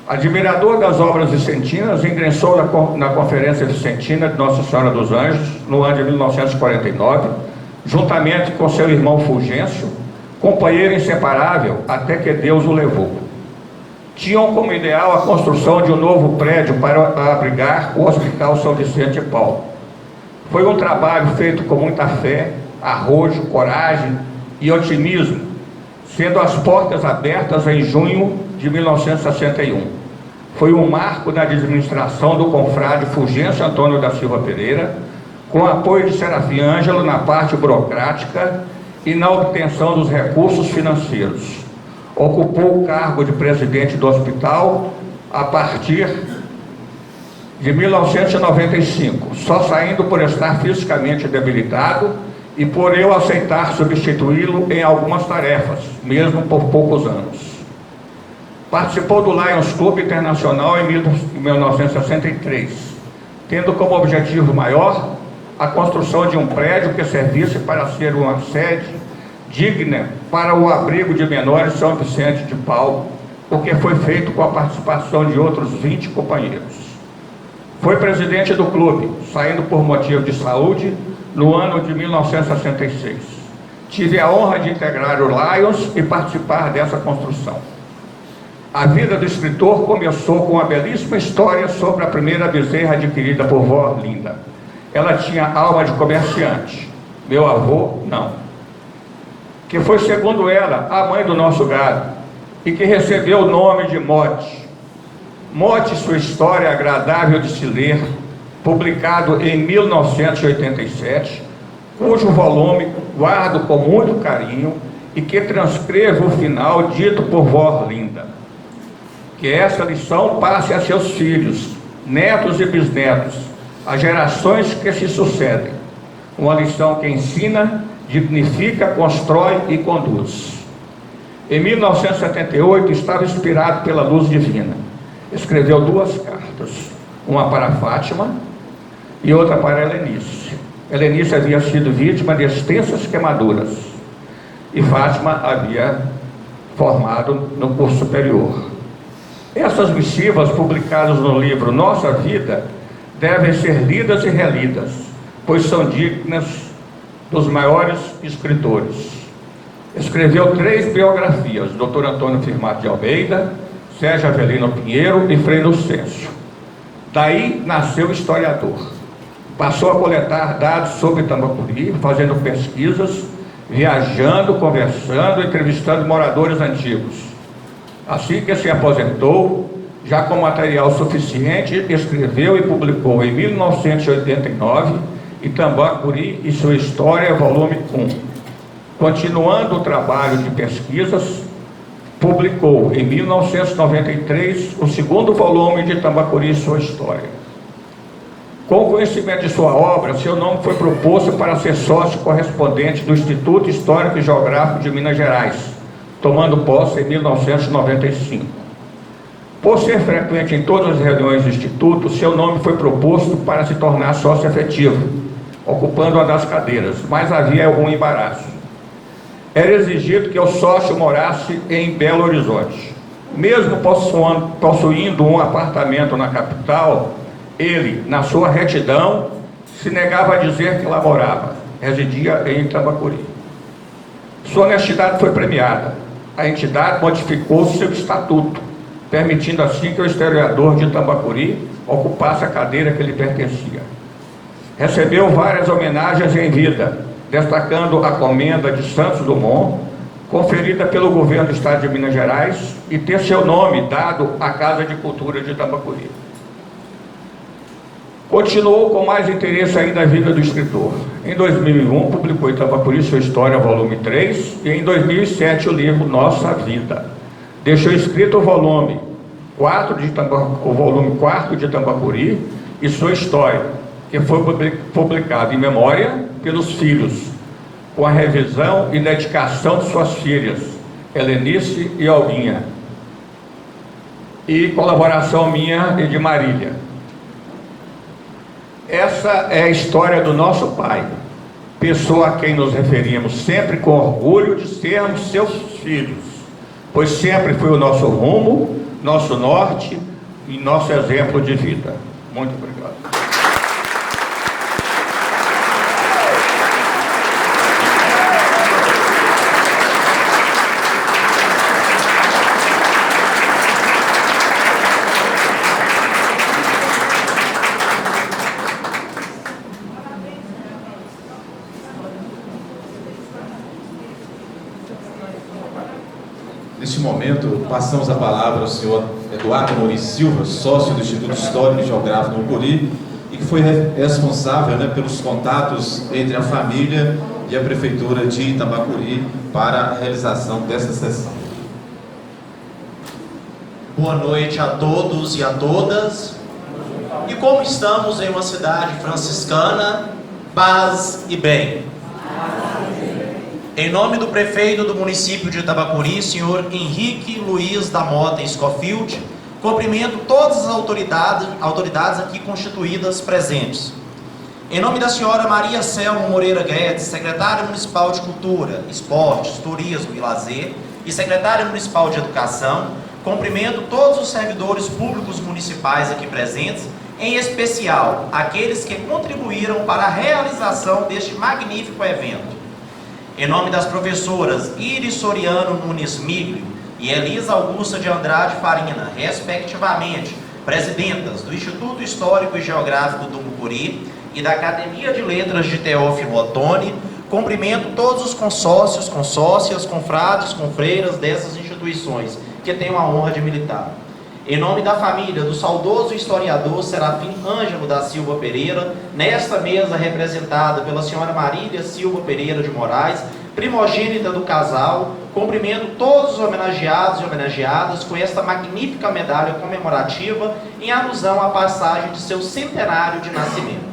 Admirador das obras vicentinas, ingressou na Conferência Vicentina de Nossa Senhora dos Anjos, no ano de 1949, juntamente com seu irmão Fulgêncio, companheiro inseparável, até que Deus o levou. Tinham como ideal a construção de um novo prédio para abrigar o Hospital São Vicente de Paulo. Foi um trabalho feito com muita fé, arrojo, coragem e otimismo, sendo as portas abertas em junho de 1961. Foi um marco na administração do confrade Fulgêncio Antônio da Silva Pereira, com apoio de Serafim Ângelo na parte burocrática e na obtenção dos recursos financeiros. Ocupou o cargo de presidente do hospital a partir de 1995, só saindo por estar fisicamente debilitado e por eu aceitar substituí-lo em algumas tarefas, mesmo por poucos anos. Participou do Lions Club Internacional em 1963, tendo como objetivo maior a construção de um prédio que servisse para ser uma sede digna para o abrigo de menores São Vicente de Paulo, o que foi feito com a participação de outros 20 companheiros. Foi presidente do clube, saindo por motivo de saúde, no ano de 1966. Tive a honra de integrar o Lions e participar dessa construção. A vida do escritor começou com uma belíssima história sobre a primeira bezerra adquirida por vó Orlinda. Ela tinha alma de comerciante, meu avô não. Que foi, segundo ela, a mãe do nosso gado, e que recebeu o nome de Mote. Mote, sua história agradável de se ler, publicado em 1987, cujo volume guardo com muito carinho e que transcrevo o final dito por vó Orlinda. Que essa lição passe a seus filhos, netos e bisnetos, as gerações que se sucedem. Uma lição que ensina, dignifica, constrói e conduz. Em 1978, estava inspirado pela luz divina. Escreveu 2 cartas, uma para Fátima e outra para Helenice. Helenice havia sido vítima de extensas queimaduras e Fátima havia formado no curso superior. Essas missivas, publicadas no livro Nossa Vida, devem ser lidas e relidas, pois são dignas dos maiores escritores. Escreveu 3 biografias: Dr. Antônio Firmato de Almeida, Sérgio Avelino Pinheiro e Frei Lucêncio. Daí nasceu o historiador. Passou a coletar dados sobre Tambacuri, fazendo pesquisas, viajando, conversando, entrevistando moradores antigos. Assim que se aposentou, já com material suficiente, escreveu e publicou em 1989 Itambacuri e sua História, volume 1. Continuando o trabalho de pesquisas, publicou em 1993 o 2º volume de Itambacuri e sua História. Com o conhecimento de sua obra, seu nome foi proposto para ser sócio correspondente do Instituto Histórico e Geográfico de Minas Gerais, tomando posse em 1995. Por ser frequente em todas as reuniões do Instituto, seu nome foi proposto para se tornar sócio efetivo, ocupando uma das cadeiras, mas havia algum embaraço. Era exigido que o sócio morasse em Belo Horizonte. Mesmo possuindo um apartamento na capital, ele, na sua retidão, se negava a dizer que lá morava, residia em Itambacuri. Sua honestidade foi premiada. A entidade modificou seu estatuto, permitindo assim que o historiador de Itambacuri ocupasse a cadeira que lhe pertencia. Recebeu várias homenagens em vida, destacando a Comenda de Santos Dumont, conferida pelo governo do estado de Minas Gerais, e ter seu nome dado à Casa de Cultura de Itambacuri. Continuou com mais interesse ainda a vida do escritor. Em 2001, publicou Itambacuri sua História, volume 3, e em 2007 o livro Nossa Vida. Deixou escrito o volume 4 de Itambacuri e sua História, que foi publicado em memória pelos filhos, com a revisão e dedicação de suas filhas, Helenice e Olguinha, e colaboração minha e de Marília. Essa é a história do nosso pai, pessoa a quem nos referimos sempre com orgulho de sermos seus filhos, pois sempre foi o nosso rumo, nosso norte e nosso exemplo de vida. Muito obrigado. Neste momento, passamos a palavra ao senhor Eduardo Amorim Silva, sócio do Instituto Histórico e Geográfico do Ucuri, e que foi responsável, pelos contatos entre a família e a Prefeitura de Itambacuri para a realização dessa sessão. Boa noite a todos e a todas. E como estamos em uma cidade franciscana, paz e bem. Em nome do prefeito do município de Itambacuri, senhor Henrique Luiz da Mota Scofield, cumprimento todas as autoridades aqui constituídas presentes. Em nome da senhora Maria Selma Moreira Guedes, secretária municipal de Cultura, Esportes, Turismo e Lazer e secretária municipal de Educação, cumprimento todos os servidores públicos municipais aqui presentes, em especial aqueles que contribuíram para a realização deste magnífico evento. Em nome das professoras Iris Soriano Nunes Miglio e Elisa Augusta de Andrade Farina, respectivamente, presidentas do Instituto Histórico e Geográfico do Mucuri e da Academia de Letras de Teófilo Otoni, cumprimento todos os consórcios, consórcias, confrades, confreiras dessas instituições, que tenho a honra de militar. Em nome da família do saudoso historiador Serafim Ângelo da Silva Pereira, nesta mesa representada pela senhora Marília Silva Pereira de Moraes, primogênita do casal, cumprimento todos os homenageados e homenageadas com esta magnífica medalha comemorativa em alusão à passagem de seu centenário de nascimento.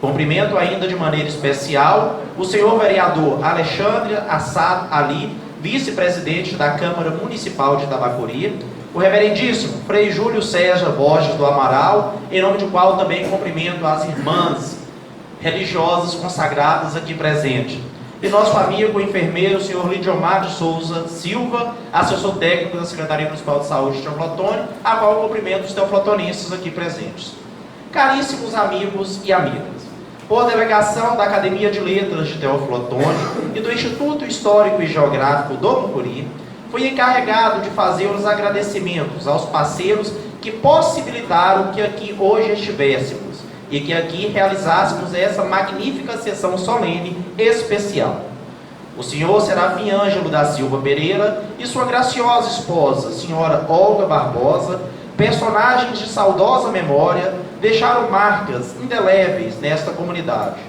Cumprimento ainda de maneira especial o senhor vereador Alexandre Assad Ali, vice-presidente da Câmara Municipal de Itambacuri, o reverendíssimo Frei Júlio César Borges do Amaral, em nome do qual também cumprimento as irmãs religiosas consagradas aqui presentes. E nosso amigo, o enfermeiro, o senhor Lidiomar de Souza Silva, assessor técnico da Secretaria Municipal de Saúde de Teoflotone, a qual eu cumprimento os teoflotonistas aqui presentes. Caríssimos amigos e amigas, por delegação da Academia de Letras de Teoflotone e do Instituto Histórico e Geográfico do Mucuri, fui encarregado de fazer os agradecimentos aos parceiros que possibilitaram que aqui hoje estivéssemos e que aqui realizássemos essa magnífica sessão solene especial. O senhor Serafim Ângelo da Silva Pereira e sua graciosa esposa, senhora Olga Barbosa, personagens de saudosa memória, deixaram marcas indeléveis nesta comunidade.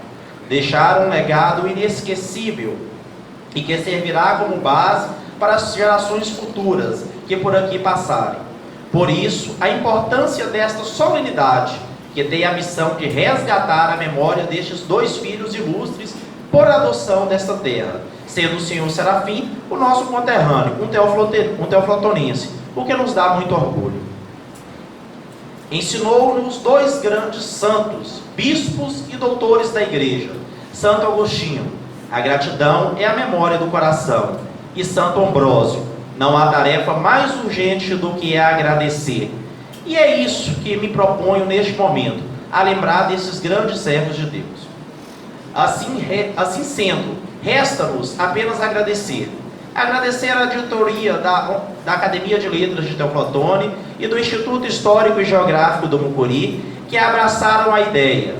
Deixaram um legado inesquecível e que servirá como base para as gerações futuras que por aqui passarem. Por isso, a importância desta solenidade, que tem a missão de resgatar a memória destes dois filhos ilustres por adoção desta terra, sendo o senhor Serafim o nosso conterrâneo, um teoflotonense, o que nos dá muito orgulho. Ensinou-nos dois grandes santos, bispos e doutores da igreja, Santo Agostinho, a gratidão é a memória do coração, e Santo Ambrósio, não há tarefa mais urgente do que agradecer. E é isso que me proponho neste momento, a lembrar desses grandes servos de Deus. Assim sendo, resta-nos apenas agradecer. Agradecer a diretoria da Academia de Letras de Teoflotone e do Instituto Histórico e Geográfico do Mucuri, que abraçaram a ideia.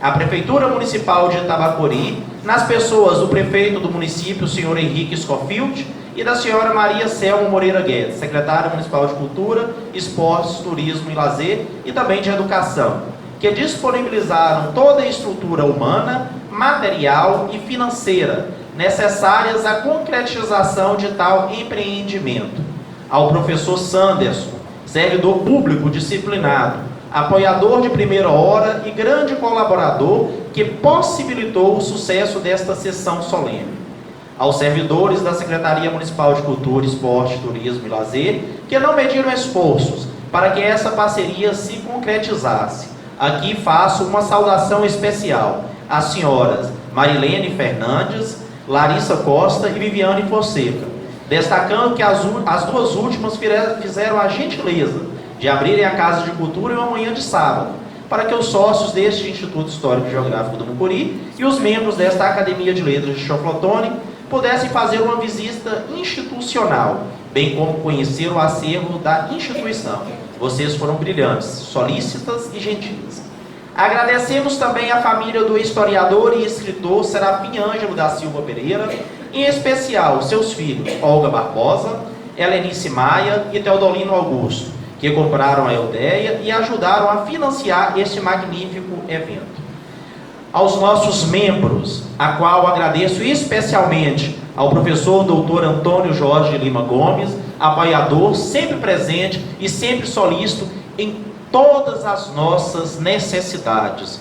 A Prefeitura Municipal de Itabacuri, nas pessoas do prefeito do município, o senhor Henrique Scofield, e da senhora Maria Selma Moreira Guedes, secretária municipal de Cultura, Esportes, Turismo e Lazer e também de Educação, que disponibilizaram toda a estrutura humana, material e financeira necessárias à concretização de tal empreendimento. Ao professor Sanderson, servidor público disciplinado, apoiador de primeira hora e grande colaborador que possibilitou o sucesso desta sessão solene. Aos servidores da Secretaria Municipal de Cultura, Esporte, Turismo e Lazer, que não mediram esforços para que essa parceria se concretizasse. Aqui faço uma saudação especial às senhoras Marilene Fernandes, Larissa Costa e Viviane Fonseca, destacando que as duas últimas fizeram a gentileza de abrirem a Casa de Cultura em uma manhã de sábado, para que os sócios deste Instituto Histórico e Geográfico do Mucuri e os membros desta Academia de Letras de Teoflotone pudessem fazer uma visita institucional, bem como conhecer o acervo da instituição. Vocês foram brilhantes, solícitas e gentis. Agradecemos também à família do historiador e escritor Serafim Ângelo da Silva Pereira, em especial seus filhos Olga Barbosa, Helenice Maia e Teodolino Augusto, que compraram a ideia e ajudaram a financiar este magnífico evento. Aos nossos membros, a qual agradeço especialmente ao professor Dr. Antônio Jorge Lima Gomes, apoiador, sempre presente e sempre solícito em todas as nossas necessidades.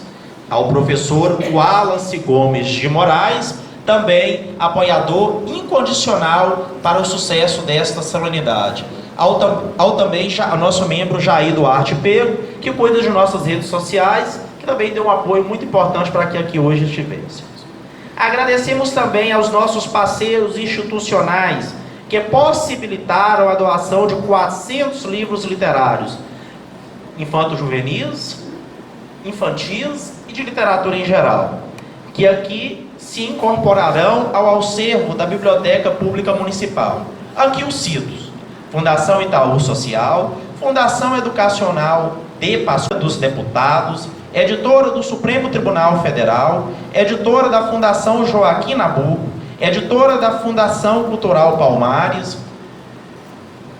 Ao professor Wallace Gomes de Moraes, também apoiador incondicional para o sucesso desta solenidade. Ao também ao nosso membro Jair Duarte Pego, que cuida de nossas redes sociais, que também deu um apoio muito importante para que aqui hoje estivéssemos. Agradecemos também aos nossos parceiros institucionais, que possibilitaram a doação de 400 livros literários, infanto-juvenis, infantis e de literatura em geral, que aqui se incorporarão ao acervo da Biblioteca Pública Municipal. Aqui os cito: Fundação Itaú Social, Fundação Educacional de Passo dos Deputados, editora do Supremo Tribunal Federal, editora da Fundação Joaquim Nabuco, editora da Fundação Cultural Palmares,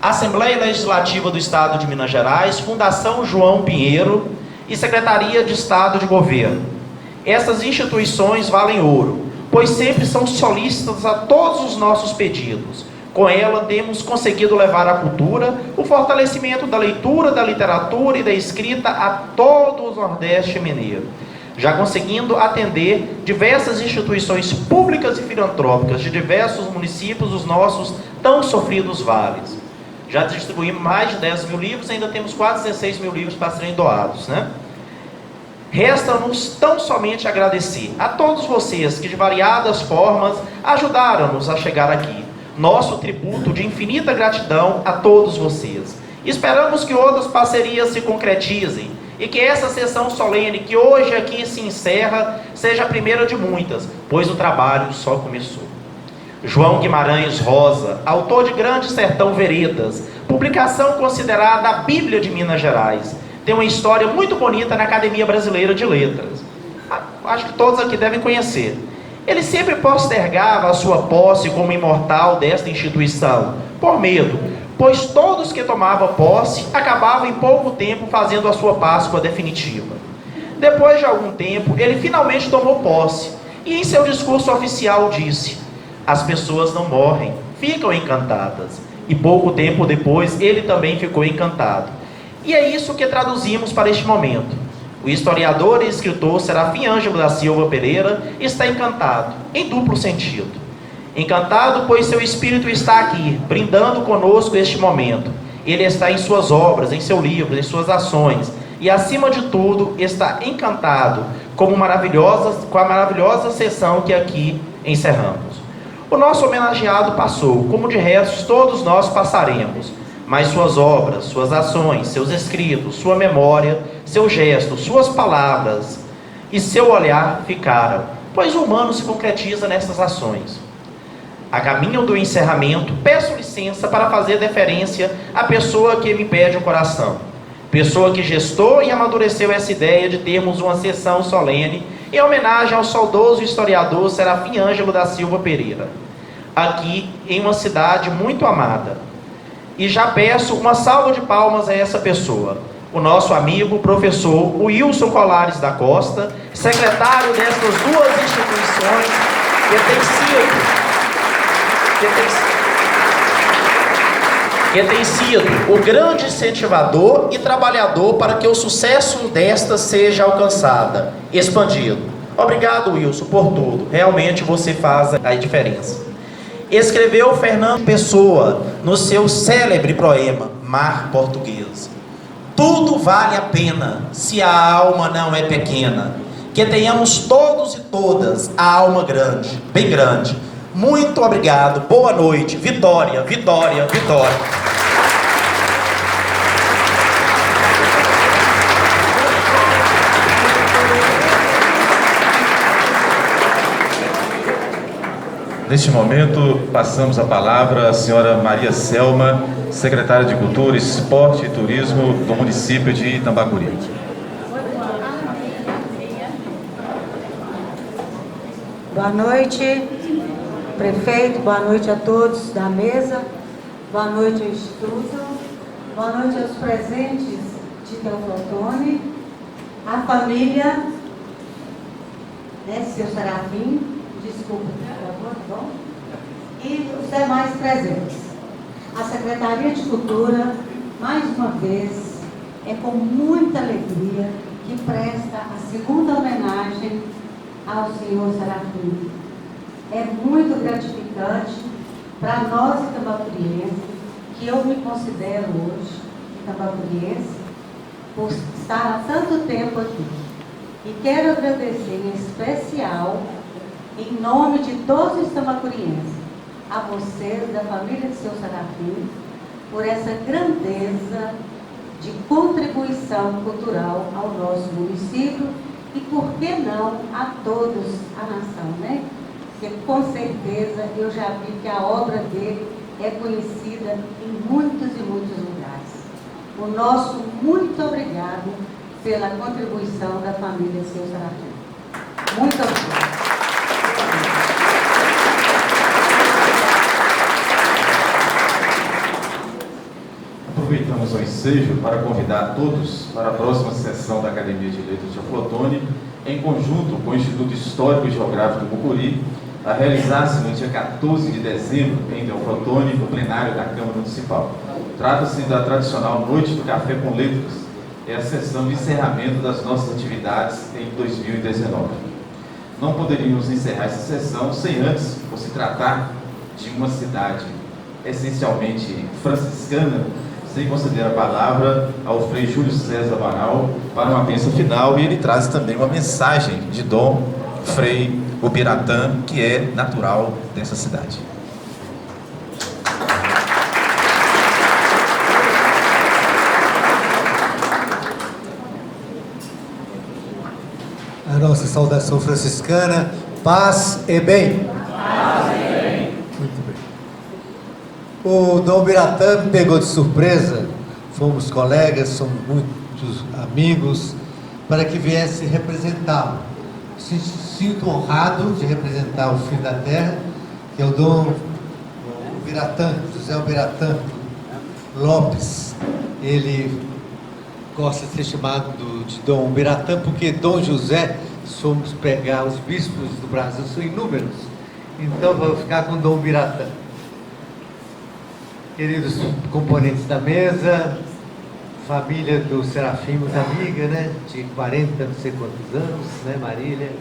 Assembleia Legislativa do Estado de Minas Gerais, Fundação João Pinheiro e Secretaria de Estado de Governo. Essas instituições valem ouro, pois sempre são solícitas a todos os nossos pedidos. Com ela, temos conseguido levar a cultura, o fortalecimento da leitura, da literatura e da escrita a todo o Nordeste mineiro, já conseguindo atender diversas instituições públicas e filantrópicas de diversos municípios dos nossos tão sofridos vales. Já distribuímos mais de 10 mil livros, ainda temos quase 16 mil livros para serem doados, né? Resta-nos tão somente agradecer a todos vocês que de variadas formas ajudaram-nos a chegar aqui. Nosso tributo de infinita gratidão a todos vocês. Esperamos que outras parcerias se concretizem e que essa sessão solene que hoje aqui se encerra seja a primeira de muitas, pois o trabalho só começou. João Guimarães Rosa, autor de Grande Sertão Veredas, publicação considerada a Bíblia de Minas Gerais, tem uma história muito bonita na Academia Brasileira de Letras. Acho que todos aqui devem conhecer. Ele sempre postergava a sua posse como imortal desta instituição, por medo, pois todos que tomavam posse acabavam em pouco tempo fazendo a sua Páscoa definitiva. Depois de algum tempo, ele finalmente tomou posse, e em seu discurso oficial disse: as pessoas não morrem, ficam encantadas. E pouco tempo depois, ele também ficou encantado. E é isso que traduzimos para este momento. O historiador e escritor Serafim Ângelo da Silva Pereira está encantado, em duplo sentido. Encantado, pois seu espírito está aqui, brindando conosco este momento. Ele está em suas obras, em seu livro, em suas ações. E, acima de tudo, está encantado com a maravilhosa sessão que aqui encerramos. O nosso homenageado passou, como de resto todos nós passaremos. Mas suas obras, suas ações, seus escritos, sua memória, seu gesto, suas palavras e seu olhar ficaram, pois o humano se concretiza nessas ações. A caminho do encerramento, peço licença para fazer deferência à pessoa que me pede o coração. Pessoa que gestou e amadureceu essa ideia de termos uma sessão solene em homenagem ao saudoso historiador Serafim Ângelo da Silva Pereira, aqui em uma cidade muito amada. E já peço uma salva de palmas a essa pessoa, o nosso amigo, professor Wilson Colares da Costa, secretário destas duas instituições, que tem sido o grande incentivador e trabalhador para que o sucesso destas seja alcançado, expandido. Obrigado, Wilson, por tudo. Realmente você faz a diferença. Escreveu Fernando Pessoa no seu célebre poema Mar Português: tudo vale a pena se a alma não é pequena, que tenhamos todos e todas a alma grande, bem grande. Muito obrigado, boa noite, vitória, vitória, vitória. Neste momento, passamos a palavra à senhora Maria Selma, secretária de Cultura, Esporte e Turismo do município de Itambacuri. Boa noite, prefeito, boa noite a todos da mesa, boa noite ao Instituto, boa noite aos presentes de Teoflotone, a família, seu Serafim, desculpa, bom? E os demais presentes. A Secretaria de Cultura, mais uma vez, é com muita alegria que presta a segunda homenagem ao senhor Serafim. É muito gratificante para nós itambacurienses, que eu me considero hoje itambacuriense, por estar há tanto tempo aqui. E quero agradecer em especial, em nome de todos os itambacurienses, a vocês da família de seu Serafim, por essa grandeza de contribuição cultural ao nosso município e, por que não, a todos a nação, né? Porque, com certeza, eu já vi que a obra dele é conhecida em muitos e muitos lugares. O nosso muito obrigado pela contribuição da família de seu Serafim. Muito obrigado. Aproveitamos o ensejo para convidar todos para a próxima sessão da Academia de Letras de Teoflotone, em conjunto com o Instituto Histórico e Geográfico do Mucuri, a realizar-se no dia 14 de dezembro, em Teoflotone, no plenário da Câmara Municipal. Trata-se da tradicional Noite do Café com Letras, é a sessão de encerramento das nossas atividades em 2019. Não poderíamos encerrar essa sessão sem antes, por se tratar de uma cidade essencialmente franciscana, sem conceder a palavra ao Frei Júlio César Amaral para uma bênção final, e ele traz também uma mensagem de Dom Frei Ubiratã, que é natural dessa cidade. A nossa saudação franciscana, paz e bem. Paz e bem. Muito bem. O Dom Ubiratã me pegou de surpresa, fomos colegas, somos muitos amigos, para que viesse representá-lo. Sinto honrado de representar o filho da terra, que é o Dom Ubiratã, José Ubiratã Lopes. Ele gosta de ser chamado de Dom Ubiratã, porque Dom José, se formos pegar os bispos do Brasil, são inúmeros. Então vou ficar com Dom Ubiratã. Queridos componentes da mesa, família do Serafim, muito amiga, né? De 40, não sei quantos anos, né? Marília,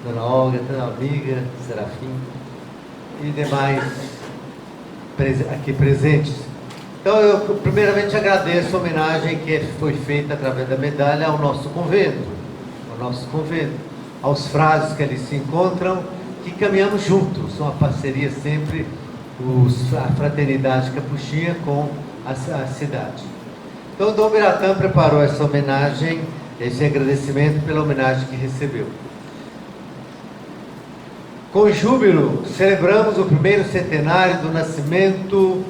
Dona Olga, tão amiga, Serafim, e demais aqui presentes. Então, eu primeiramente agradeço a homenagem que foi feita através da medalha ao nosso convento, aos frades que ali se encontram, que caminhamos juntos, uma parceria sempre, a fraternidade capuchinha com a cidade. Então, o Dom Ubiratã preparou essa homenagem, esse agradecimento pela homenagem que recebeu. Com júbilo, celebramos o primeiro centenário do nascimento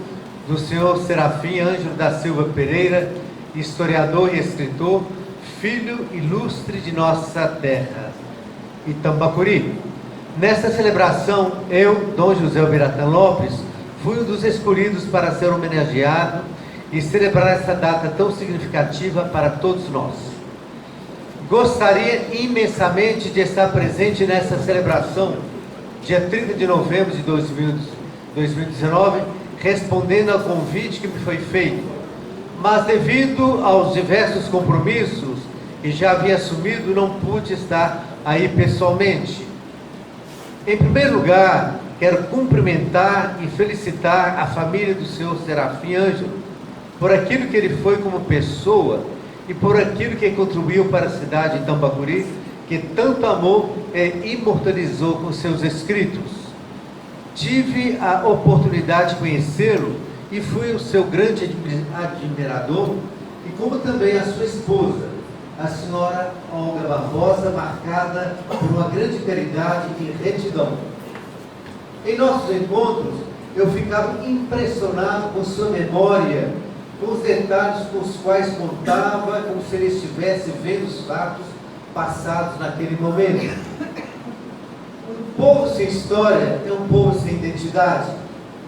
do senhor Serafim Ângelo da Silva Pereira, historiador e escritor, filho ilustre de nossa terra, Itambacuri. Nesta celebração, eu, Dom José Ubiratã Lopes, fui um dos escolhidos para ser homenageado e celebrar essa data tão significativa para todos nós. Gostaria imensamente de estar presente nessa celebração, dia 30 de novembro de 2019, respondendo ao convite que me foi feito, mas devido aos diversos compromissos que já havia assumido, não pude estar aí pessoalmente. Em primeiro lugar, quero cumprimentar e felicitar a família do senhor Serafim Ângelo por aquilo que ele foi como pessoa e por aquilo que contribuiu para a cidade de Itambacuri, que tanto amou e imortalizou com seus escritos. Tive a oportunidade de conhecê-lo e fui o seu grande admirador, e como também a sua esposa, a senhora Olga Barbosa, marcada por uma grande caridade e retidão. Em nossos encontros, eu ficava impressionado com sua memória, com os detalhes com os quais contava, como se ele estivesse vendo os fatos passados naquele momento. Um povo sem história é um povo sem identidade.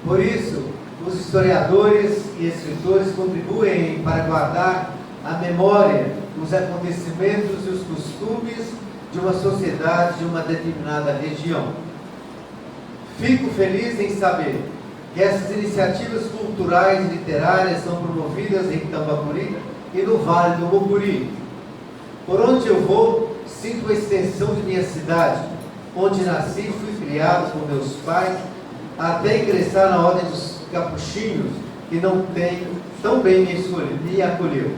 Por isso, os historiadores e escritores contribuem para guardar a memória, os acontecimentos e os costumes de uma sociedade, de uma determinada região. Fico feliz em saber que essas iniciativas culturais e literárias são promovidas em Itambacuri e no Vale do Mucuri. Por onde eu vou, sinto a extensão de minha cidade, onde nasci e fui criado com meus pais, até ingressar na ordem dos capuchinhos, que não tem tão bem me acolheu.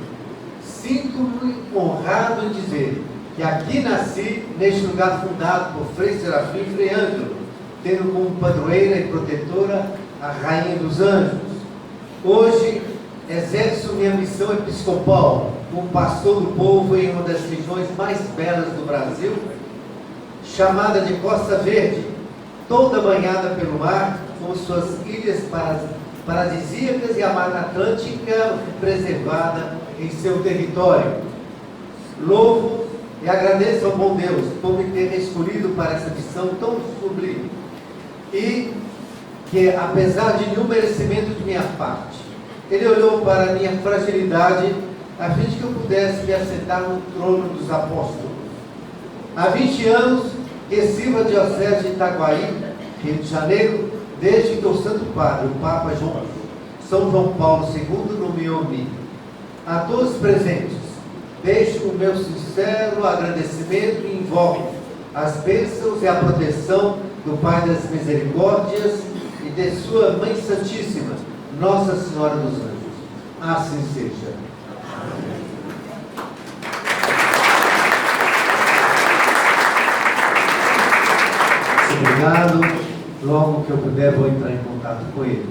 Sinto-me honrado em dizer que aqui nasci, neste lugar fundado por Frei Serafim e Frei Ângelo, tendo como padroeira e protetora a Rainha dos Anjos. Hoje, exerço minha missão episcopal como pastor do povo em uma das regiões mais belas do Brasil, chamada de Costa Verde, toda banhada pelo mar, com suas ilhas paradisíacas e a Mata Atlântica preservada em seu território. Louvo e agradeço ao bom Deus por me ter escolhido para essa missão tão sublime, e que, apesar de nenhum merecimento de minha parte, Ele olhou para a minha fragilidade a fim de que eu pudesse me assentar no trono dos apóstolos. Há 20 anos que sirvo a diocese de Itaguaí, Rio de Janeiro, desde que o Santo Padre, o Papa São João Paulo II, nomeou-me. A todos presentes, deixo o meu sincero agradecimento e invoco as bênçãos e a proteção do Pai das Misericórdias e de sua Mãe Santíssima, Nossa Senhora dos Anjos. Assim seja. Obrigado. Logo que eu puder, vou entrar em contato com ele.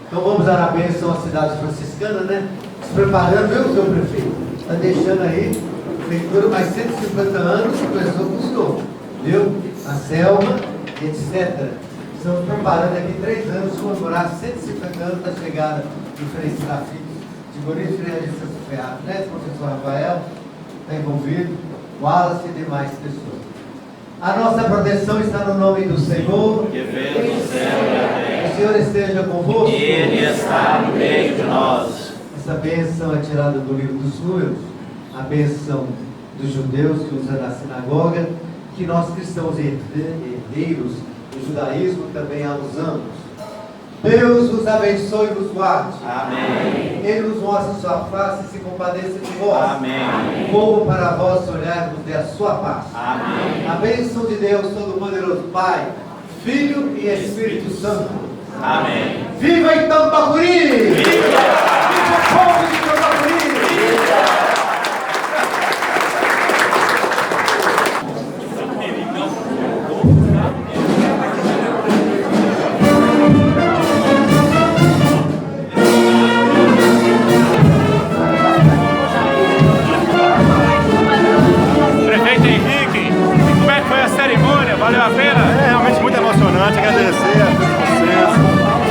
Então vamos dar a bênção à cidade franciscana, né? Se preparando, viu, seu prefeito? Está deixando aí, prefeitura mais 150 anos, a pessoa custou, viu? A Selma, etc. Estamos preparando aqui 3 anos, comemorar 150 anos da chegada do Frei Serafim de Bonito Freire de Santo Ferrado, né? O professor Rafael está envolvido, Wallace e demais pessoas. A nossa proteção está no nome do Senhor, que fez o céu e a terra. O Senhor esteja convosco. Ele está no meio de nós. Essa bênção é tirada do livro dos Números, a bênção dos judeus que usa na sinagoga, que nós cristãos herdeiros do judaísmo também a usamos. Deus vos abençoe e vos guarde. Amém. Ele nos mostra sua face e se compadeça de vós. Amém. Como para vós olharmos dê a sua paz. Amém. A bênção de Deus Todo-Poderoso, Pai, Filho e Espírito Santo. Amém. Viva Itampacuri! Viva! Viva o povo de Itampacuri! Viva! Valeu a pena? É realmente muito emocionante. Agradecer a todos vocês,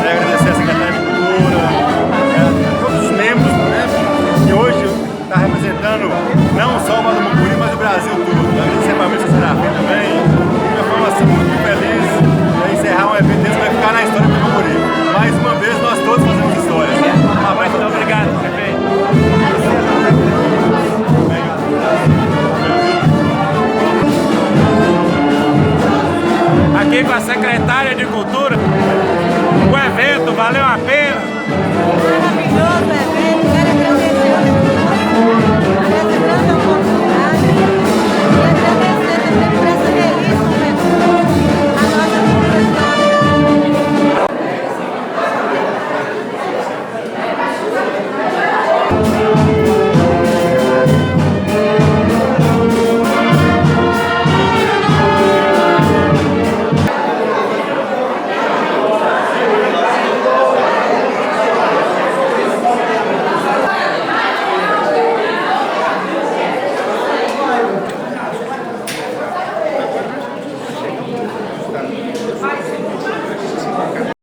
agradecer a Secretaria de Cultura, a todos os membros, né, que hoje está representando não só o Vale do Mucuri, mas o Brasil todo. Agradecer para a Missa Serafim também. De uma forma assim, muito feliz de encerrar um evento desse que vai ficar na história do Mucuri. Mais uma vez, nós todos fazemos história. Muito obrigado, prefeito. Aqui com a secretária de Cultura.